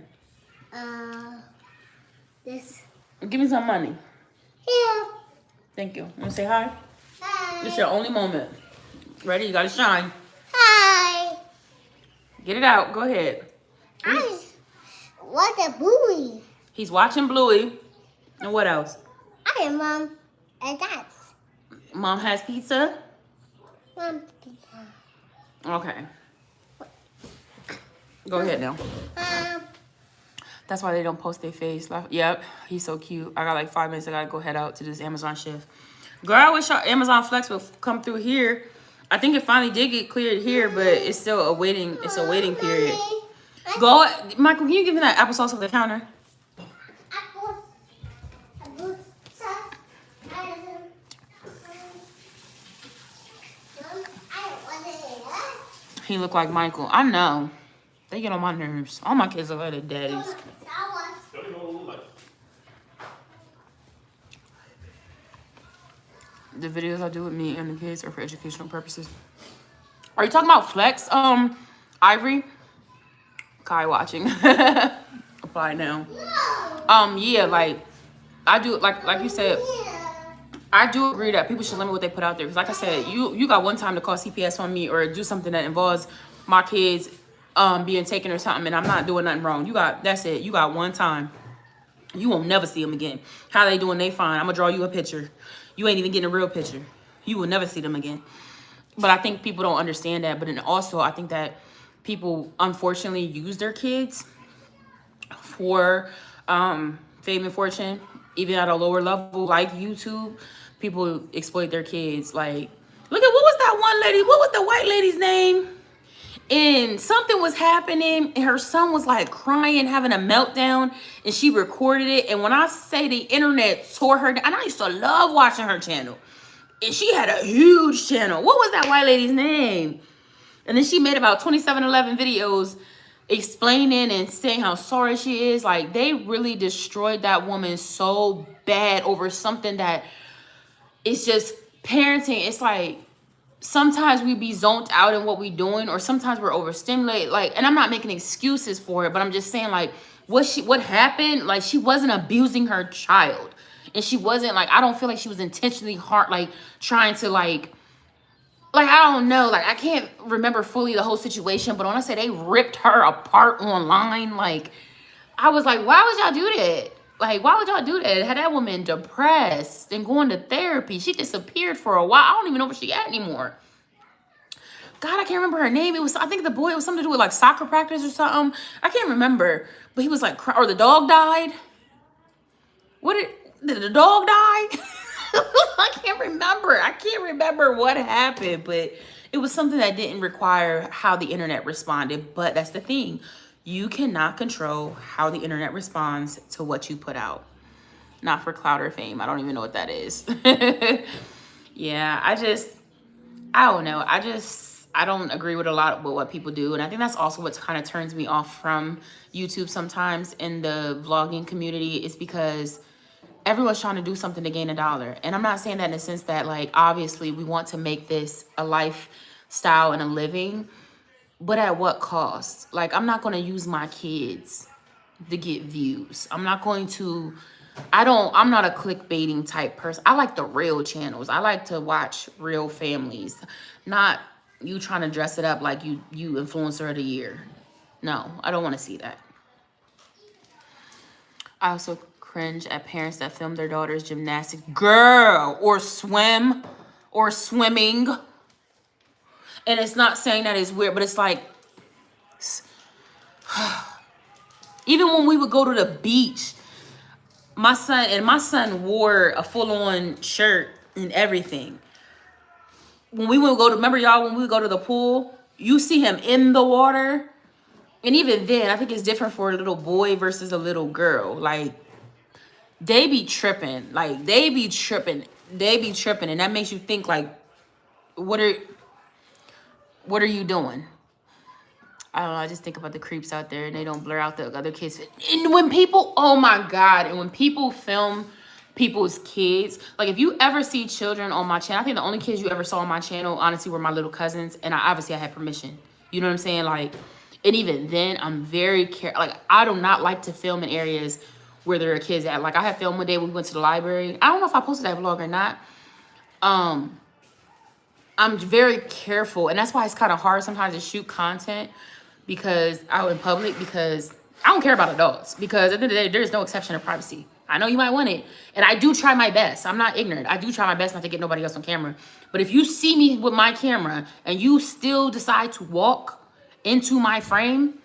This. Give me some money. Yeah. Thank you. Want to say hi? Hi. This is your only moment. Ready? You gotta shine. Hi. Get it out. Go ahead. What a bully. He's watching Bluey. And what else? Okay, Mom. And that's Mom has pizza. Mom pizza. Okay. Go ahead now. That's why they don't post their face. Yep, he's so cute. I got like 5 minutes. I gotta go head out to this Amazon shift. Girl, I wish our Amazon Flex would come through here. I think it finally did get cleared here, but it's still a waiting. It's a waiting period. Go, Michael. Can you give me that applesauce off the counter? He look like Michael. I know. They get on my nerves. All my kids are like their daddies. The videos I do with me and the kids are for educational purposes. Are you talking about Flex? Ivory? Kai watching. Apply now. Yeah, like I do like you said, I do agree that people should limit what they put out there. Because like I said, you got one time to call CPS on me or do something that involves my kids being taken or something, and I'm not doing nothing wrong. That's it. You got one time. You won't never see them again. How they doing? They fine. I'm gonna draw you a picture. You ain't even getting a real picture. You will never see them again. But I think people don't understand that. But then also, I think that people unfortunately use their kids for fame and fortune, even at a lower level like YouTube. People exploit their kids. Like, look at what was that one lady? What was the white lady's name? And something was happening, and her son was like crying, having a meltdown, and she recorded it. And when I say the internet tore her down, and I used to love watching her channel, and she had a huge channel. What was that white lady's name? And then she made about 2711 videos explaining and saying how sorry she is. Like, they really destroyed that woman so bad over something that it's just parenting. It's like, sometimes we be zoned out in what we doing, or sometimes we're overstimulated. Like, and I'm not making excuses for it, but I'm just saying, like, what happened, like, she wasn't abusing her child. And she wasn't, like, I don't feel like she was intentionally hard, like, trying to, like, I don't know, like, I can't remember fully the whole situation, but when I say they ripped her apart online, like, I was like, why would y'all do that? Like, why would y'all do that? Had that woman depressed and going to therapy. She disappeared for a while. I don't even know where she at anymore. God, I can't remember her name. It was, I think the boy, it was something to do with like soccer practice or something. I can't remember. But he was like, or the dog died. Did the dog die? I can't remember. I can't remember what happened, but it was something that didn't require how the internet responded. But that's the thing. You cannot control how the internet responds to what you put out. Not for clout or fame. I don't even know what that is. Yeah, I don't know. I don't agree with a lot with what people do. And I think that's also what kind of turns me off from YouTube sometimes in the vlogging community, is because everyone's trying to do something to gain $1. And I'm not saying that in the sense that, like, obviously we want to make this a lifestyle and a living, but at what cost? Like, I'm not going to use my kids to get views. I'm not a clickbaiting type person. I like the real channels. I like to watch real families, not you trying to dress it up like you influencer of the year. No, I don't want to see that. I also cringe at parents that film their daughters gymnastics, girl, or swim or swimming. And it's not saying that it's weird, but it's like, even when we would go to the beach, my son wore a full-on shirt and everything. When we would go to, remember y'all, when we would go to the pool, you see him in the water. And even then, I think it's different for a little boy versus a little girl. Like, they be tripping. Like, they be tripping. And that makes you think, like, what are you doing? I don't know. I just think about the creeps out there, and they don't blur out the other kids. And when people, oh my God, and when people film people's kids, like, if you ever see children on my channel, I think the only kids you ever saw on my channel, honestly, were my little cousins, and I had permission. You know what I'm saying? Like, and even then, I'm very careful. Like, I do not like to film in areas where there are kids at. Like, I had filmed one day when we went to the library. I don't know if I posted that vlog or not. I'm very careful, and that's why it's kind of hard sometimes to shoot content because out in public, because I don't care about adults because at the end of the day, there's no exception of privacy. I know you might want it, and I do try my best. I'm not ignorant. I do try my best not to get nobody else on camera. But if you see me with my camera and you still decide to walk into my frame,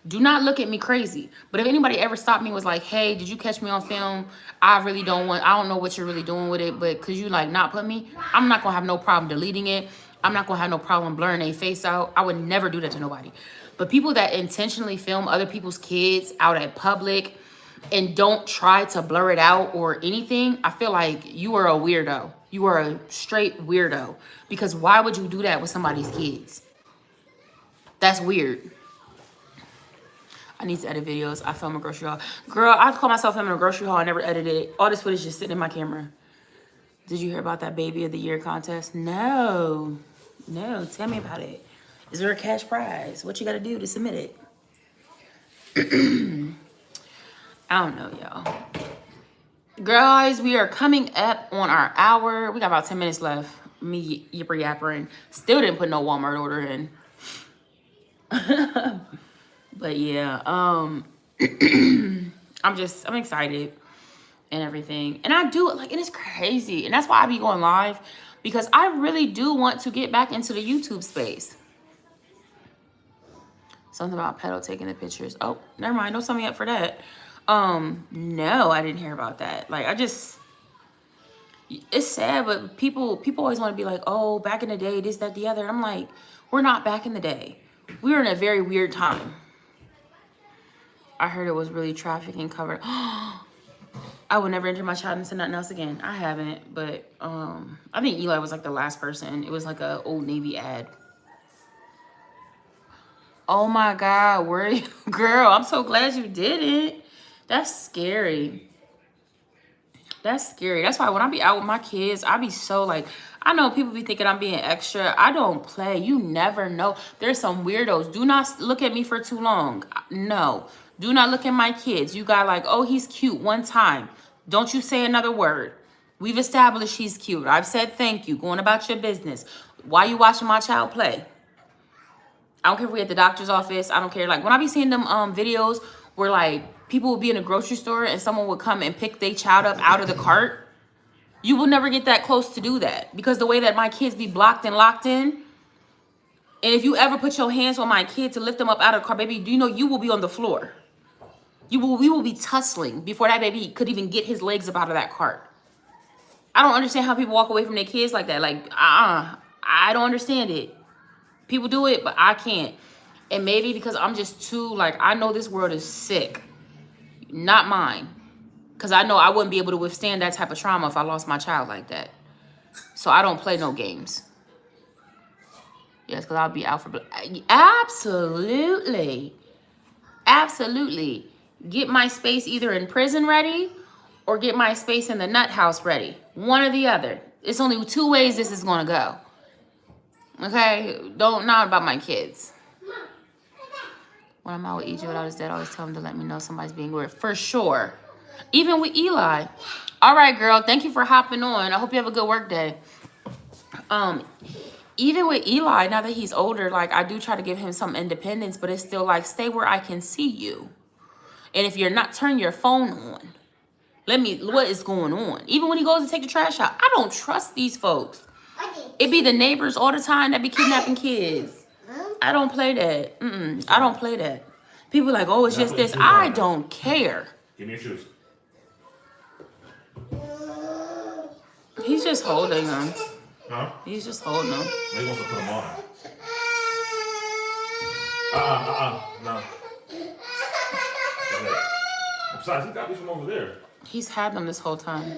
do not look at me crazy. But if anybody ever stopped me and was like, hey, did you catch me on film? I don't know what you're really doing with it, but could you like not put me? I'm not gonna have no problem deleting it. I'm not gonna have no problem blurring a face out. I would never do that to nobody. But people that intentionally film other people's kids out at public and don't try to blur it out or anything, I feel like you are a weirdo. You are a straight weirdo. Because why would you do that with somebody's kids? That's weird. I need to edit videos. I film a grocery haul. Girl, I call myself filming a grocery haul. I never edited it. All this footage just sitting in my camera. Did you hear about that baby of the year contest? No. No, tell me about it. Is there a cash prize? What you got to do to submit it? I don't know, y'all. Guys, we are coming up on our hour. We got about 10 minutes left. Me yappering. Still didn't put no Walmart order in. But yeah, I'm excited and everything. And I do, like, and it's crazy. And that's why I be going live, because I really do want to get back into the YouTube space. Something about Petal taking the pictures. Oh, never mind. Don't sign me up for that. No, I didn't hear about that. Like, it's sad, but people always want to be like, oh, back in the day, this, that, the other. And I'm like, we're not back in the day. We were in a very weird time. I heard it was really trafficking covered. I would never enter my child into nothing else again. I haven't, but I think Eli was like the last person. It was like a Old Navy ad. Oh my God, where are you? Girl, I'm so glad you did it. That's scary. That's scary. That's why when I be out with my kids, I be so like, I know people be thinking I'm being extra. I don't play. You never know. There's some weirdos. Do not look at me for too long. No. Do not look at my kids. You got like, oh, he's cute one time. Don't you say another word. We've established he's cute. I've said thank you. Going about your business. Why you watching my child play? I don't care if we're at the doctor's office. I don't care. Like when I be seeing them videos where like people would be in a grocery store and someone would come and pick their child up out of the cart. You will never get that close to do that because the way that my kids be blocked and locked in. And if you ever put your hands on my kid to lift them up out of the car, baby, do you know you will be on the floor? We will be tussling before that baby could even get his legs up out of that cart. I don't understand how people walk away from their kids like that. Like, I don't understand it. People do it, but I can't. And maybe because I'm just too, like, I know this world is sick. Not mine. Because I know I wouldn't be able to withstand that type of trauma if I lost my child like that. So I don't play no games. Yes, because I'll be out for blood. Absolutely. Absolutely. Get my space either in prison ready or get my space in the nut house ready. One or the other. It's only two ways this is going to go. Okay? Not about my kids. When I'm out with EJ without his dad, I always tell him to let me know somebody's being weird. For sure. Even with Eli. All right, girl. Thank you for hopping on. I hope you have a good work day. Even with Eli, now that he's older, like I do try to give him some independence, but it's still like, stay where I can see you. And if you're not, turn your phone on. What is going on? Even when he goes to take the trash out, I don't trust these folks. It be the neighbors all the time that be kidnapping kids. I don't play that. I don't play that. People like, oh, it's just this. I don't care. Give me your shoes. He's just holding them. Huh? He's just holding them. He wants to put them on. No. Okay. Besides, he got these from over there. He's had them this whole time.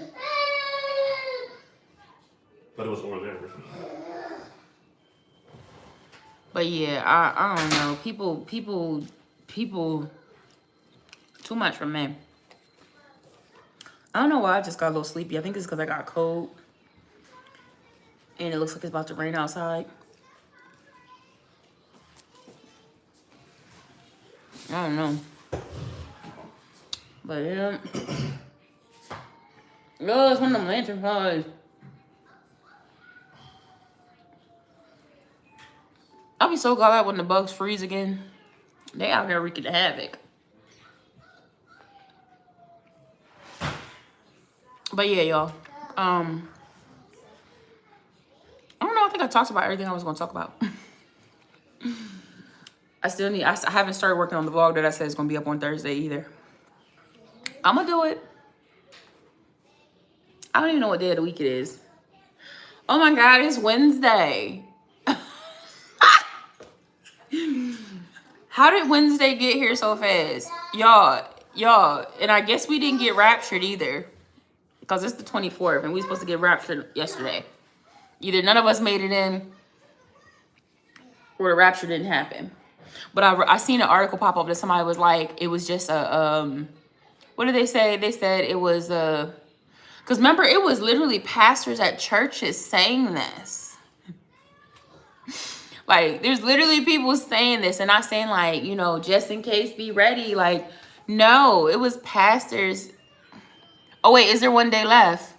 But it was over there. But yeah, I don't know. People, too much for me. I don't know why I just got a little sleepy. I think it's because I got cold. And it looks like it's about to rain outside. I don't know. But yeah. Oh, it's one of them lantern flies. I'll be so glad when the bugs freeze again. They out here wreaking havoc. But yeah, y'all. I don't know. I think I talked about everything I was going to talk about. I haven't started working on the vlog that I said is going to be up on Thursday either. I'm going to do it. I don't even know what day of the week it is. Oh my God, it's Wednesday. How did Wednesday get here so fast? Y'all, and I guess we didn't get raptured either. Because it's the 24th and we supposed to get raptured yesterday. Either none of us made it in or the rapture didn't happen. But I seen an article pop up that somebody was like, it was just a, what did they say? They said it was because remember, it was literally pastors at churches saying this. Like, there's literally people saying this and not saying like, you know, just in case, be ready. Like, no, it was pastors. Oh, wait, is there one day left?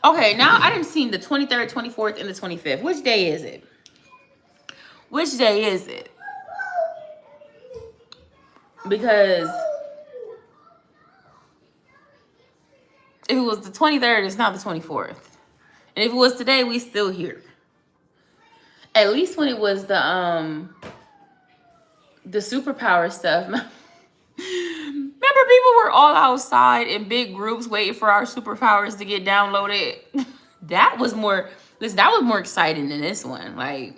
Okay, now I didn't see the 23rd, 24th, and the 25th. Which day is it? Which day is it? Because if it was the 23rd, it's not the 24th. And if it was today, we still here. At least when it was the superpower stuff. Remember, people were all outside in big groups waiting for our superpowers to get downloaded. That was more exciting than this one. Like,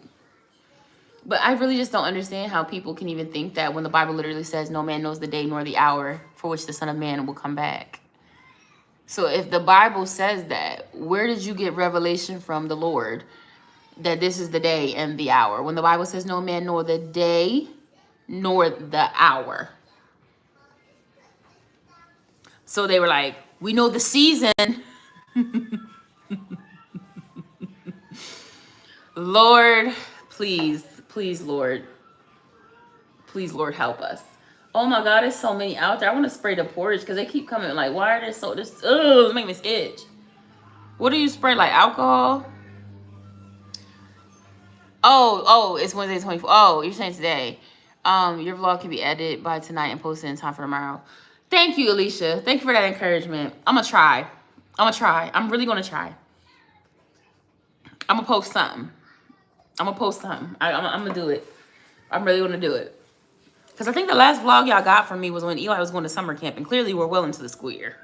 but I really just don't understand how people can even think that when the Bible literally says no man knows the day nor the hour for which the Son of Man will come back. So if the Bible says that, where did you get revelation from the Lord that this is the day and the hour? When the Bible says no man nor the day nor the hour. So they were like, we know the season. Lord, please, Lord. Please, Lord, help us. Oh my God, there's so many out there. I want to spray the porridge because they keep coming. Like, why are they so, it's making me itch. What do you spray, like alcohol? Oh, it's Wednesday 24th. Oh, you're saying today. Your vlog can be edited by tonight and posted in time for tomorrow. Thank you, Alicia. Thank you for that encouragement. I'm gonna try. I'm really gonna try. I'm gonna post something. I'm gonna do it. I'm really gonna do it. Because I think the last vlog y'all got from me was when Eli was going to summer camp. And clearly we're well into the school year.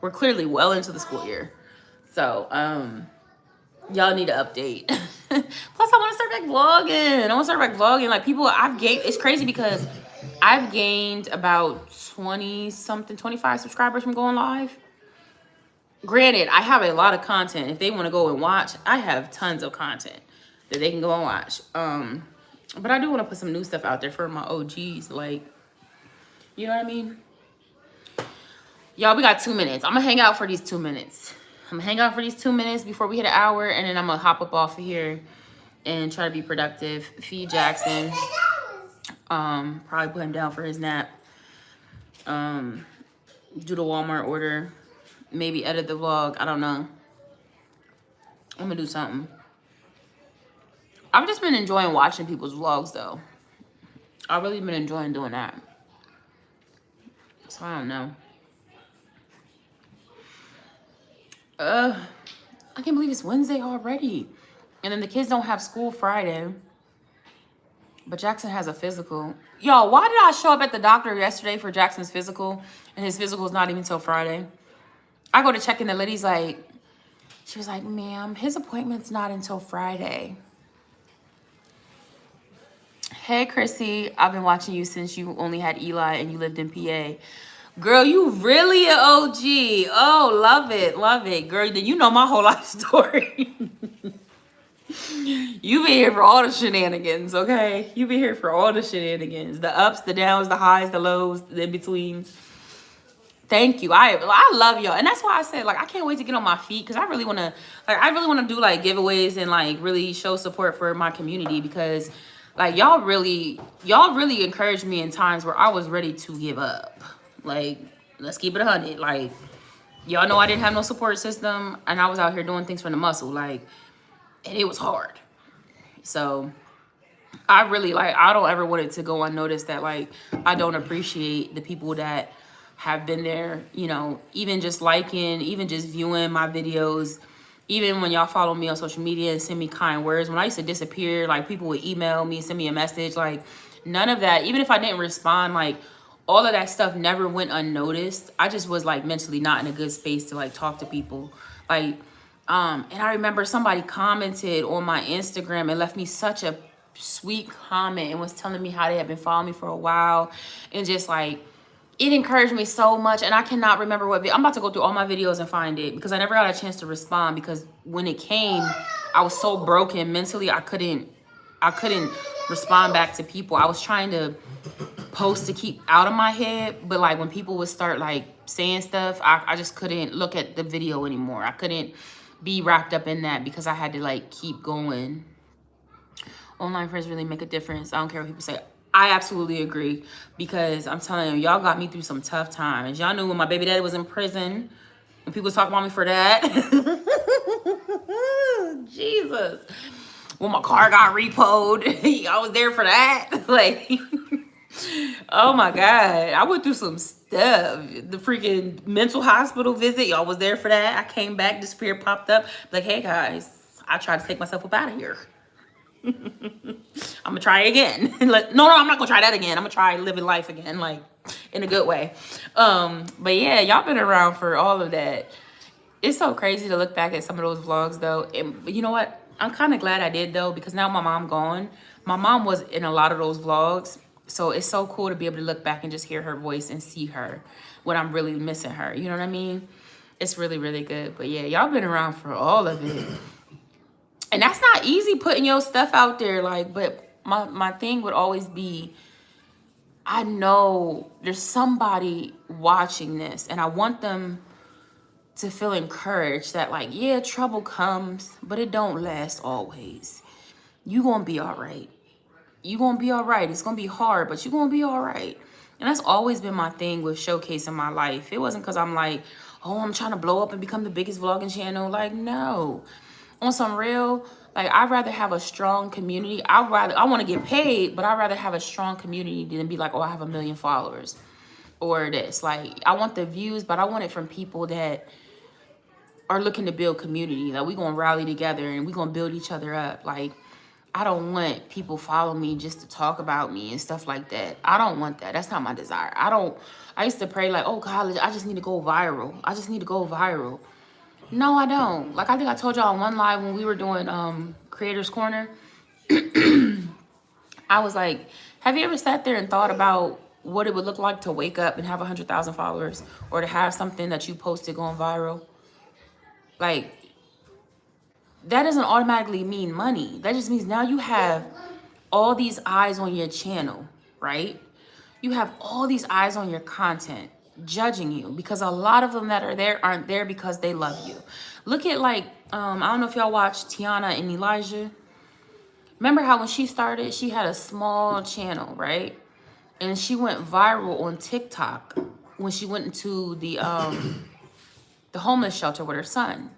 We're clearly well into the school year. So, y'all need to update. Plus, I want to start back vlogging. Like, people, it's crazy because I've gained about 20-something, 25 subscribers from going live. Granted, I have a lot of content. If they want to go and watch, I have tons of content that they can go and watch. But I do want to put some new stuff out there for my OGs. Like, you know what I mean? Y'all, we got 2 minutes. I'm going to hang out for these 2 minutes. Before we hit an hour. And then I'm going to hop up off of here and try to be productive. Feed Jackson. Probably put him down for his nap. Do the Walmart order. Maybe edit the vlog. I don't know. I'm going to do something. I've just been enjoying watching people's vlogs, though. I've really been enjoying doing that. So, I don't know. I can't believe it's Wednesday already. And then the kids don't have school Friday. But Jackson has a physical. Y'all, why did I show up at the doctor yesterday for Jackson's physical? And his physical is not even till Friday. I go to check in, the lady's like, she was like, ma'am, his appointment's not until Friday. Hey, Chrissy, I've been watching you since you only had Eli and you lived in PA. Girl, you really an OG. Oh, love it. Girl, then you know my whole life story. You been here for all the shenanigans, okay? You been here for all the shenanigans. The ups, the downs, the highs, the lows, the in-betweens. Thank you. I love y'all. And that's why I said, like, I can't wait to get on my feet because I really want to do like giveaways and like really show support for my community because like y'all really encouraged me in times where I was ready to give up. Like, let's keep it 100. Like, y'all know I didn't have no support system and I was out here doing things for the muscle, like, and it was hard. So I don't ever want it to go unnoticed that like I don't appreciate the people that have been there, you know, even just liking, even just viewing my videos, even when y'all follow me on social media and send me kind words. When I used to disappear, like people would email me, send me a message, like none of that. Even if I didn't respond, like all of that stuff never went unnoticed. I just was like mentally not in a good space to like talk to people. Like, and I remember somebody commented on my Instagram and left me such a sweet comment and was telling me how they had been following me for a while, and just like it encouraged me so much. And I cannot remember what I'm about to go through all my videos and find it, because I never got a chance to respond, because when it came, I was so broken mentally. I couldn't respond back to people. I was trying to post to keep out of my head, but like when people would start like saying stuff, I just couldn't look at the video anymore. I couldn't be wrapped up in that, because I had to like keep going. Online friends really make a difference. I don't care what people say. I absolutely agree, because I'm telling you, y'all got me through some tough times. Y'all knew when my baby daddy was in prison, and people was talking about me for that. Jesus. When my car got repoed, I was there for that. Like, oh my God. I went through some stuff. The freaking mental hospital visit, y'all was there for that. I came back, disappeared, popped up. Like, hey guys, I tried to take myself up out of here. I'm gonna try again. Like, no, I'm not gonna try that again. I'm gonna try living life again, like in a good way. But yeah, y'all been around for all of that. It's so crazy to look back at some of those vlogs though. And you know what? I'm kind of glad I did though, because now my mom gone. My mom was in a lot of those vlogs. So it's so cool to be able to look back and just hear her voice and see her when I'm really missing her. You know what I mean? It's really, really good. But yeah, y'all been around for all of it. And that's not easy, putting your stuff out there. Like, but my thing would always be, I know there's somebody watching this, and I want them to feel encouraged that like, yeah, trouble comes, but it don't last always. You gonna be all right. You gonna be all right. It's gonna be hard, but you gonna be all right. And that's always been my thing with showcasing my life. It wasn't because I'm like, oh, I'm trying to blow up and become the biggest vlogging channel. Like, no. On some real, like, I'd rather have a strong community. I want to get paid, but I'd rather have a strong community than be like, oh, I have 1 million followers or this. Like, I want the views, but I want it from people that are looking to build community. Like, we gonna rally together and we gonna build each other up. Like, I don't want people follow me just to talk about me and stuff like that. I don't want that. That's not my desire. I used to pray like, oh God, I just need to go viral. I just need to go viral. No, I don't. Like, I think I told y'all on one live when we were doing Creators Corner, I was like, have you ever sat there and thought about what it would look like to wake up and have 100,000 followers, or to have something that you posted going viral? Like, that doesn't automatically mean money. That just means now you have all these eyes on your channel, right? You have all these eyes on your content judging you, because a lot of them that are there aren't there because they love you. Look at like, I don't know if y'all watched Tiana and Elijah. Remember how when she started, she had a small channel, right? And she went viral on TikTok when she went into the homeless shelter with her son.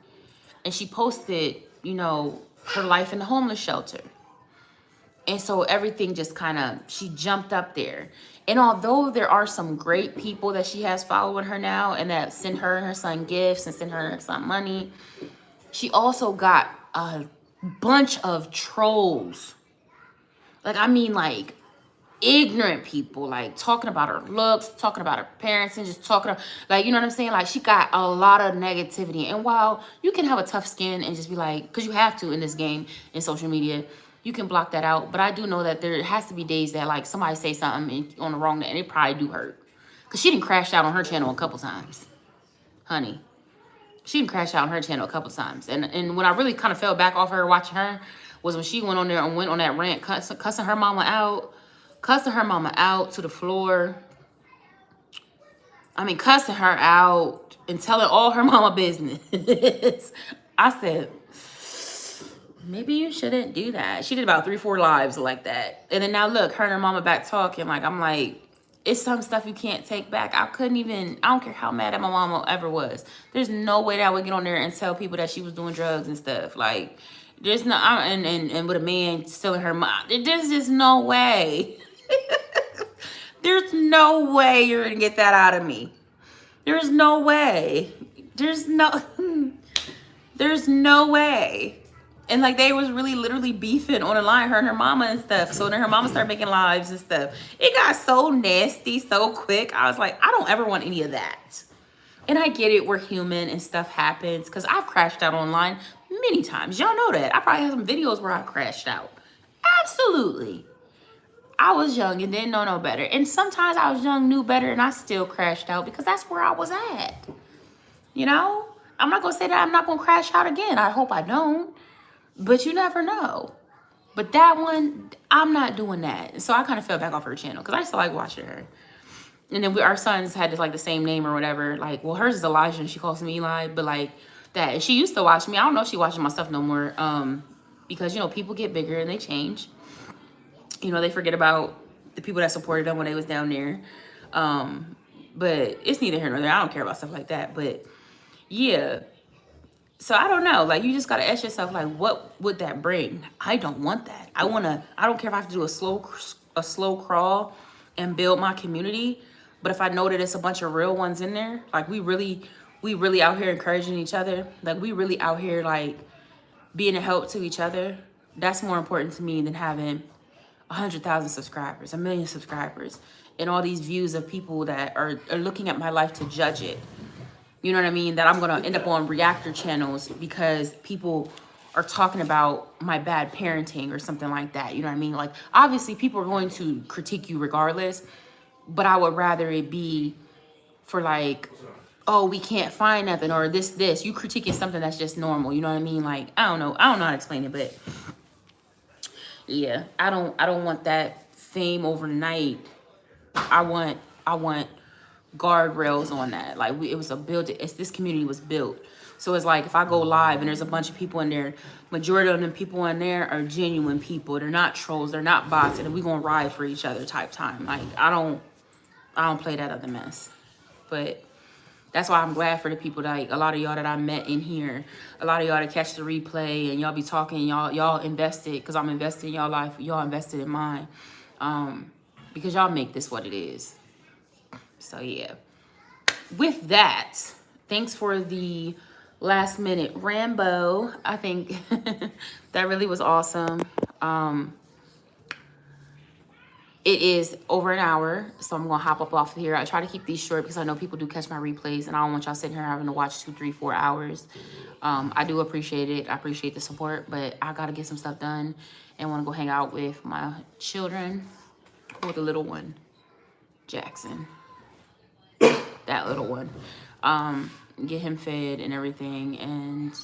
And she posted, you know, her life in the homeless shelter. And so everything just kind of, she jumped up there. And although there are some great people that she has following her now and that send her and her son gifts and send her and her son money, she also got a bunch of trolls. Like, I mean, like, ignorant people, like, talking about her looks, talking about her parents, and just talking, like, you know what I'm saying? Like, she got a lot of negativity. And while you can have a tough skin and just be like, because you have to in this game, in social media, you can block that out. But I do know that there has to be days that, like, somebody say something on the wrong, and it probably do hurt. Because she didn't crash out on her channel a couple times. Honey. She didn't crash out on her channel a couple times. And when I really kind of fell back off her watching her was when she went on there and went on that rant, cussing her mama out. Cussing her mama out to the floor. I mean, cussing her out and telling all her mama business. I said, maybe you shouldn't do that. She did about 3-4 lives like that. And then now look, her and her mama back talking. Like, I'm like, it's some stuff you can't take back. I don't care how mad at my mama ever was. There's no way that I would get on there and tell people that she was doing drugs and stuff. Like, there's no, and with a man stealing her mom. There's just no way. There's no way you're gonna get that out of me. There's no way. There's no there's no way. And like they was really literally beefing on the line, her and her mama and stuff. So then her mama started making lives and stuff. It got so nasty so quick. I was like, I don't ever want any of that. And I get it, we're human and stuff happens. Cause I've crashed out online many times. Y'all know that. I probably have some videos where I crashed out. Absolutely. I was young and didn't know no better. And sometimes I was young, knew better, and I still crashed out because that's where I was at. You know? I'm not gonna say that I'm not gonna crash out again. I hope I don't. But you never know. But that one, I'm not doing that. So I kind of fell back off her channel because I used to like watching her. And then our sons had like the same name or whatever. Like, well, hers is Elijah and she calls me Eli, but like that. And she used to watch me. I don't know if she watches my stuff no more. Because, you know, people get bigger and they change. You know, they forget about the people that supported them when they was down there. But it's neither here nor there. I don't care about stuff like that. But yeah. So I don't know. Like, you just got to ask yourself, like, what would that bring? I don't want that. I don't care if I have to do a slow crawl and build my community. But if I know that it's a bunch of real ones in there, like we really out here encouraging each other. Like we really out here like being a help to each other. That's more important to me than having 100,000 subscribers, 1 million subscribers, and all these views of people that are looking at my life to judge it. You know what I mean? That I'm going to end up on reactor channels because people are talking about my bad parenting or something like that. You know what I mean? Like, obviously, people are going to critique you regardless, but I would rather it be for like, oh, we can't find nothing or this. You critiquing something that's just normal. You know what I mean? Like, I don't know how to explain it, but yeah, I don't want that fame overnight. I want guardrails on that. Like it was a build. This community was built. So it's like if I go live and there's a bunch of people in there, majority of them people in there are genuine people. They're not trolls. They're not bots. And we gonna ride for each other type time. Like I don't play that other mess. But that's why I'm glad for the people that, like, a lot of y'all that I met in here, a lot of y'all that catch the replay and y'all be talking, y'all invested because I'm invested in y'all life. Y'all invested in mine, because y'all make this what it is. So yeah. With that, thanks for the last minute Rambo. I think that really was awesome. It is over an hour, so I'm going to hop up off of here. I try to keep these short because I know people do catch my replays, and I don't want y'all sitting here having to watch 2, 3, 4 hours. I do appreciate it. I appreciate the support, but I got to get some stuff done and want to go hang out with my children or the little one, Jackson, that little one. Get him fed and everything, and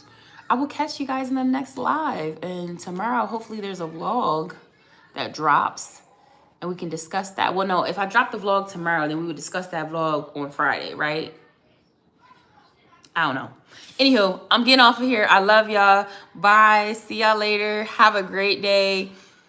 I will catch you guys in the next live. And tomorrow, hopefully, there's a vlog that drops. And we can discuss that. Well, no, if I drop the vlog tomorrow, then we would discuss that vlog on Friday, right? I don't know. Anywho, I'm getting off of here. I love y'all. Bye. See y'all later. Have a great day.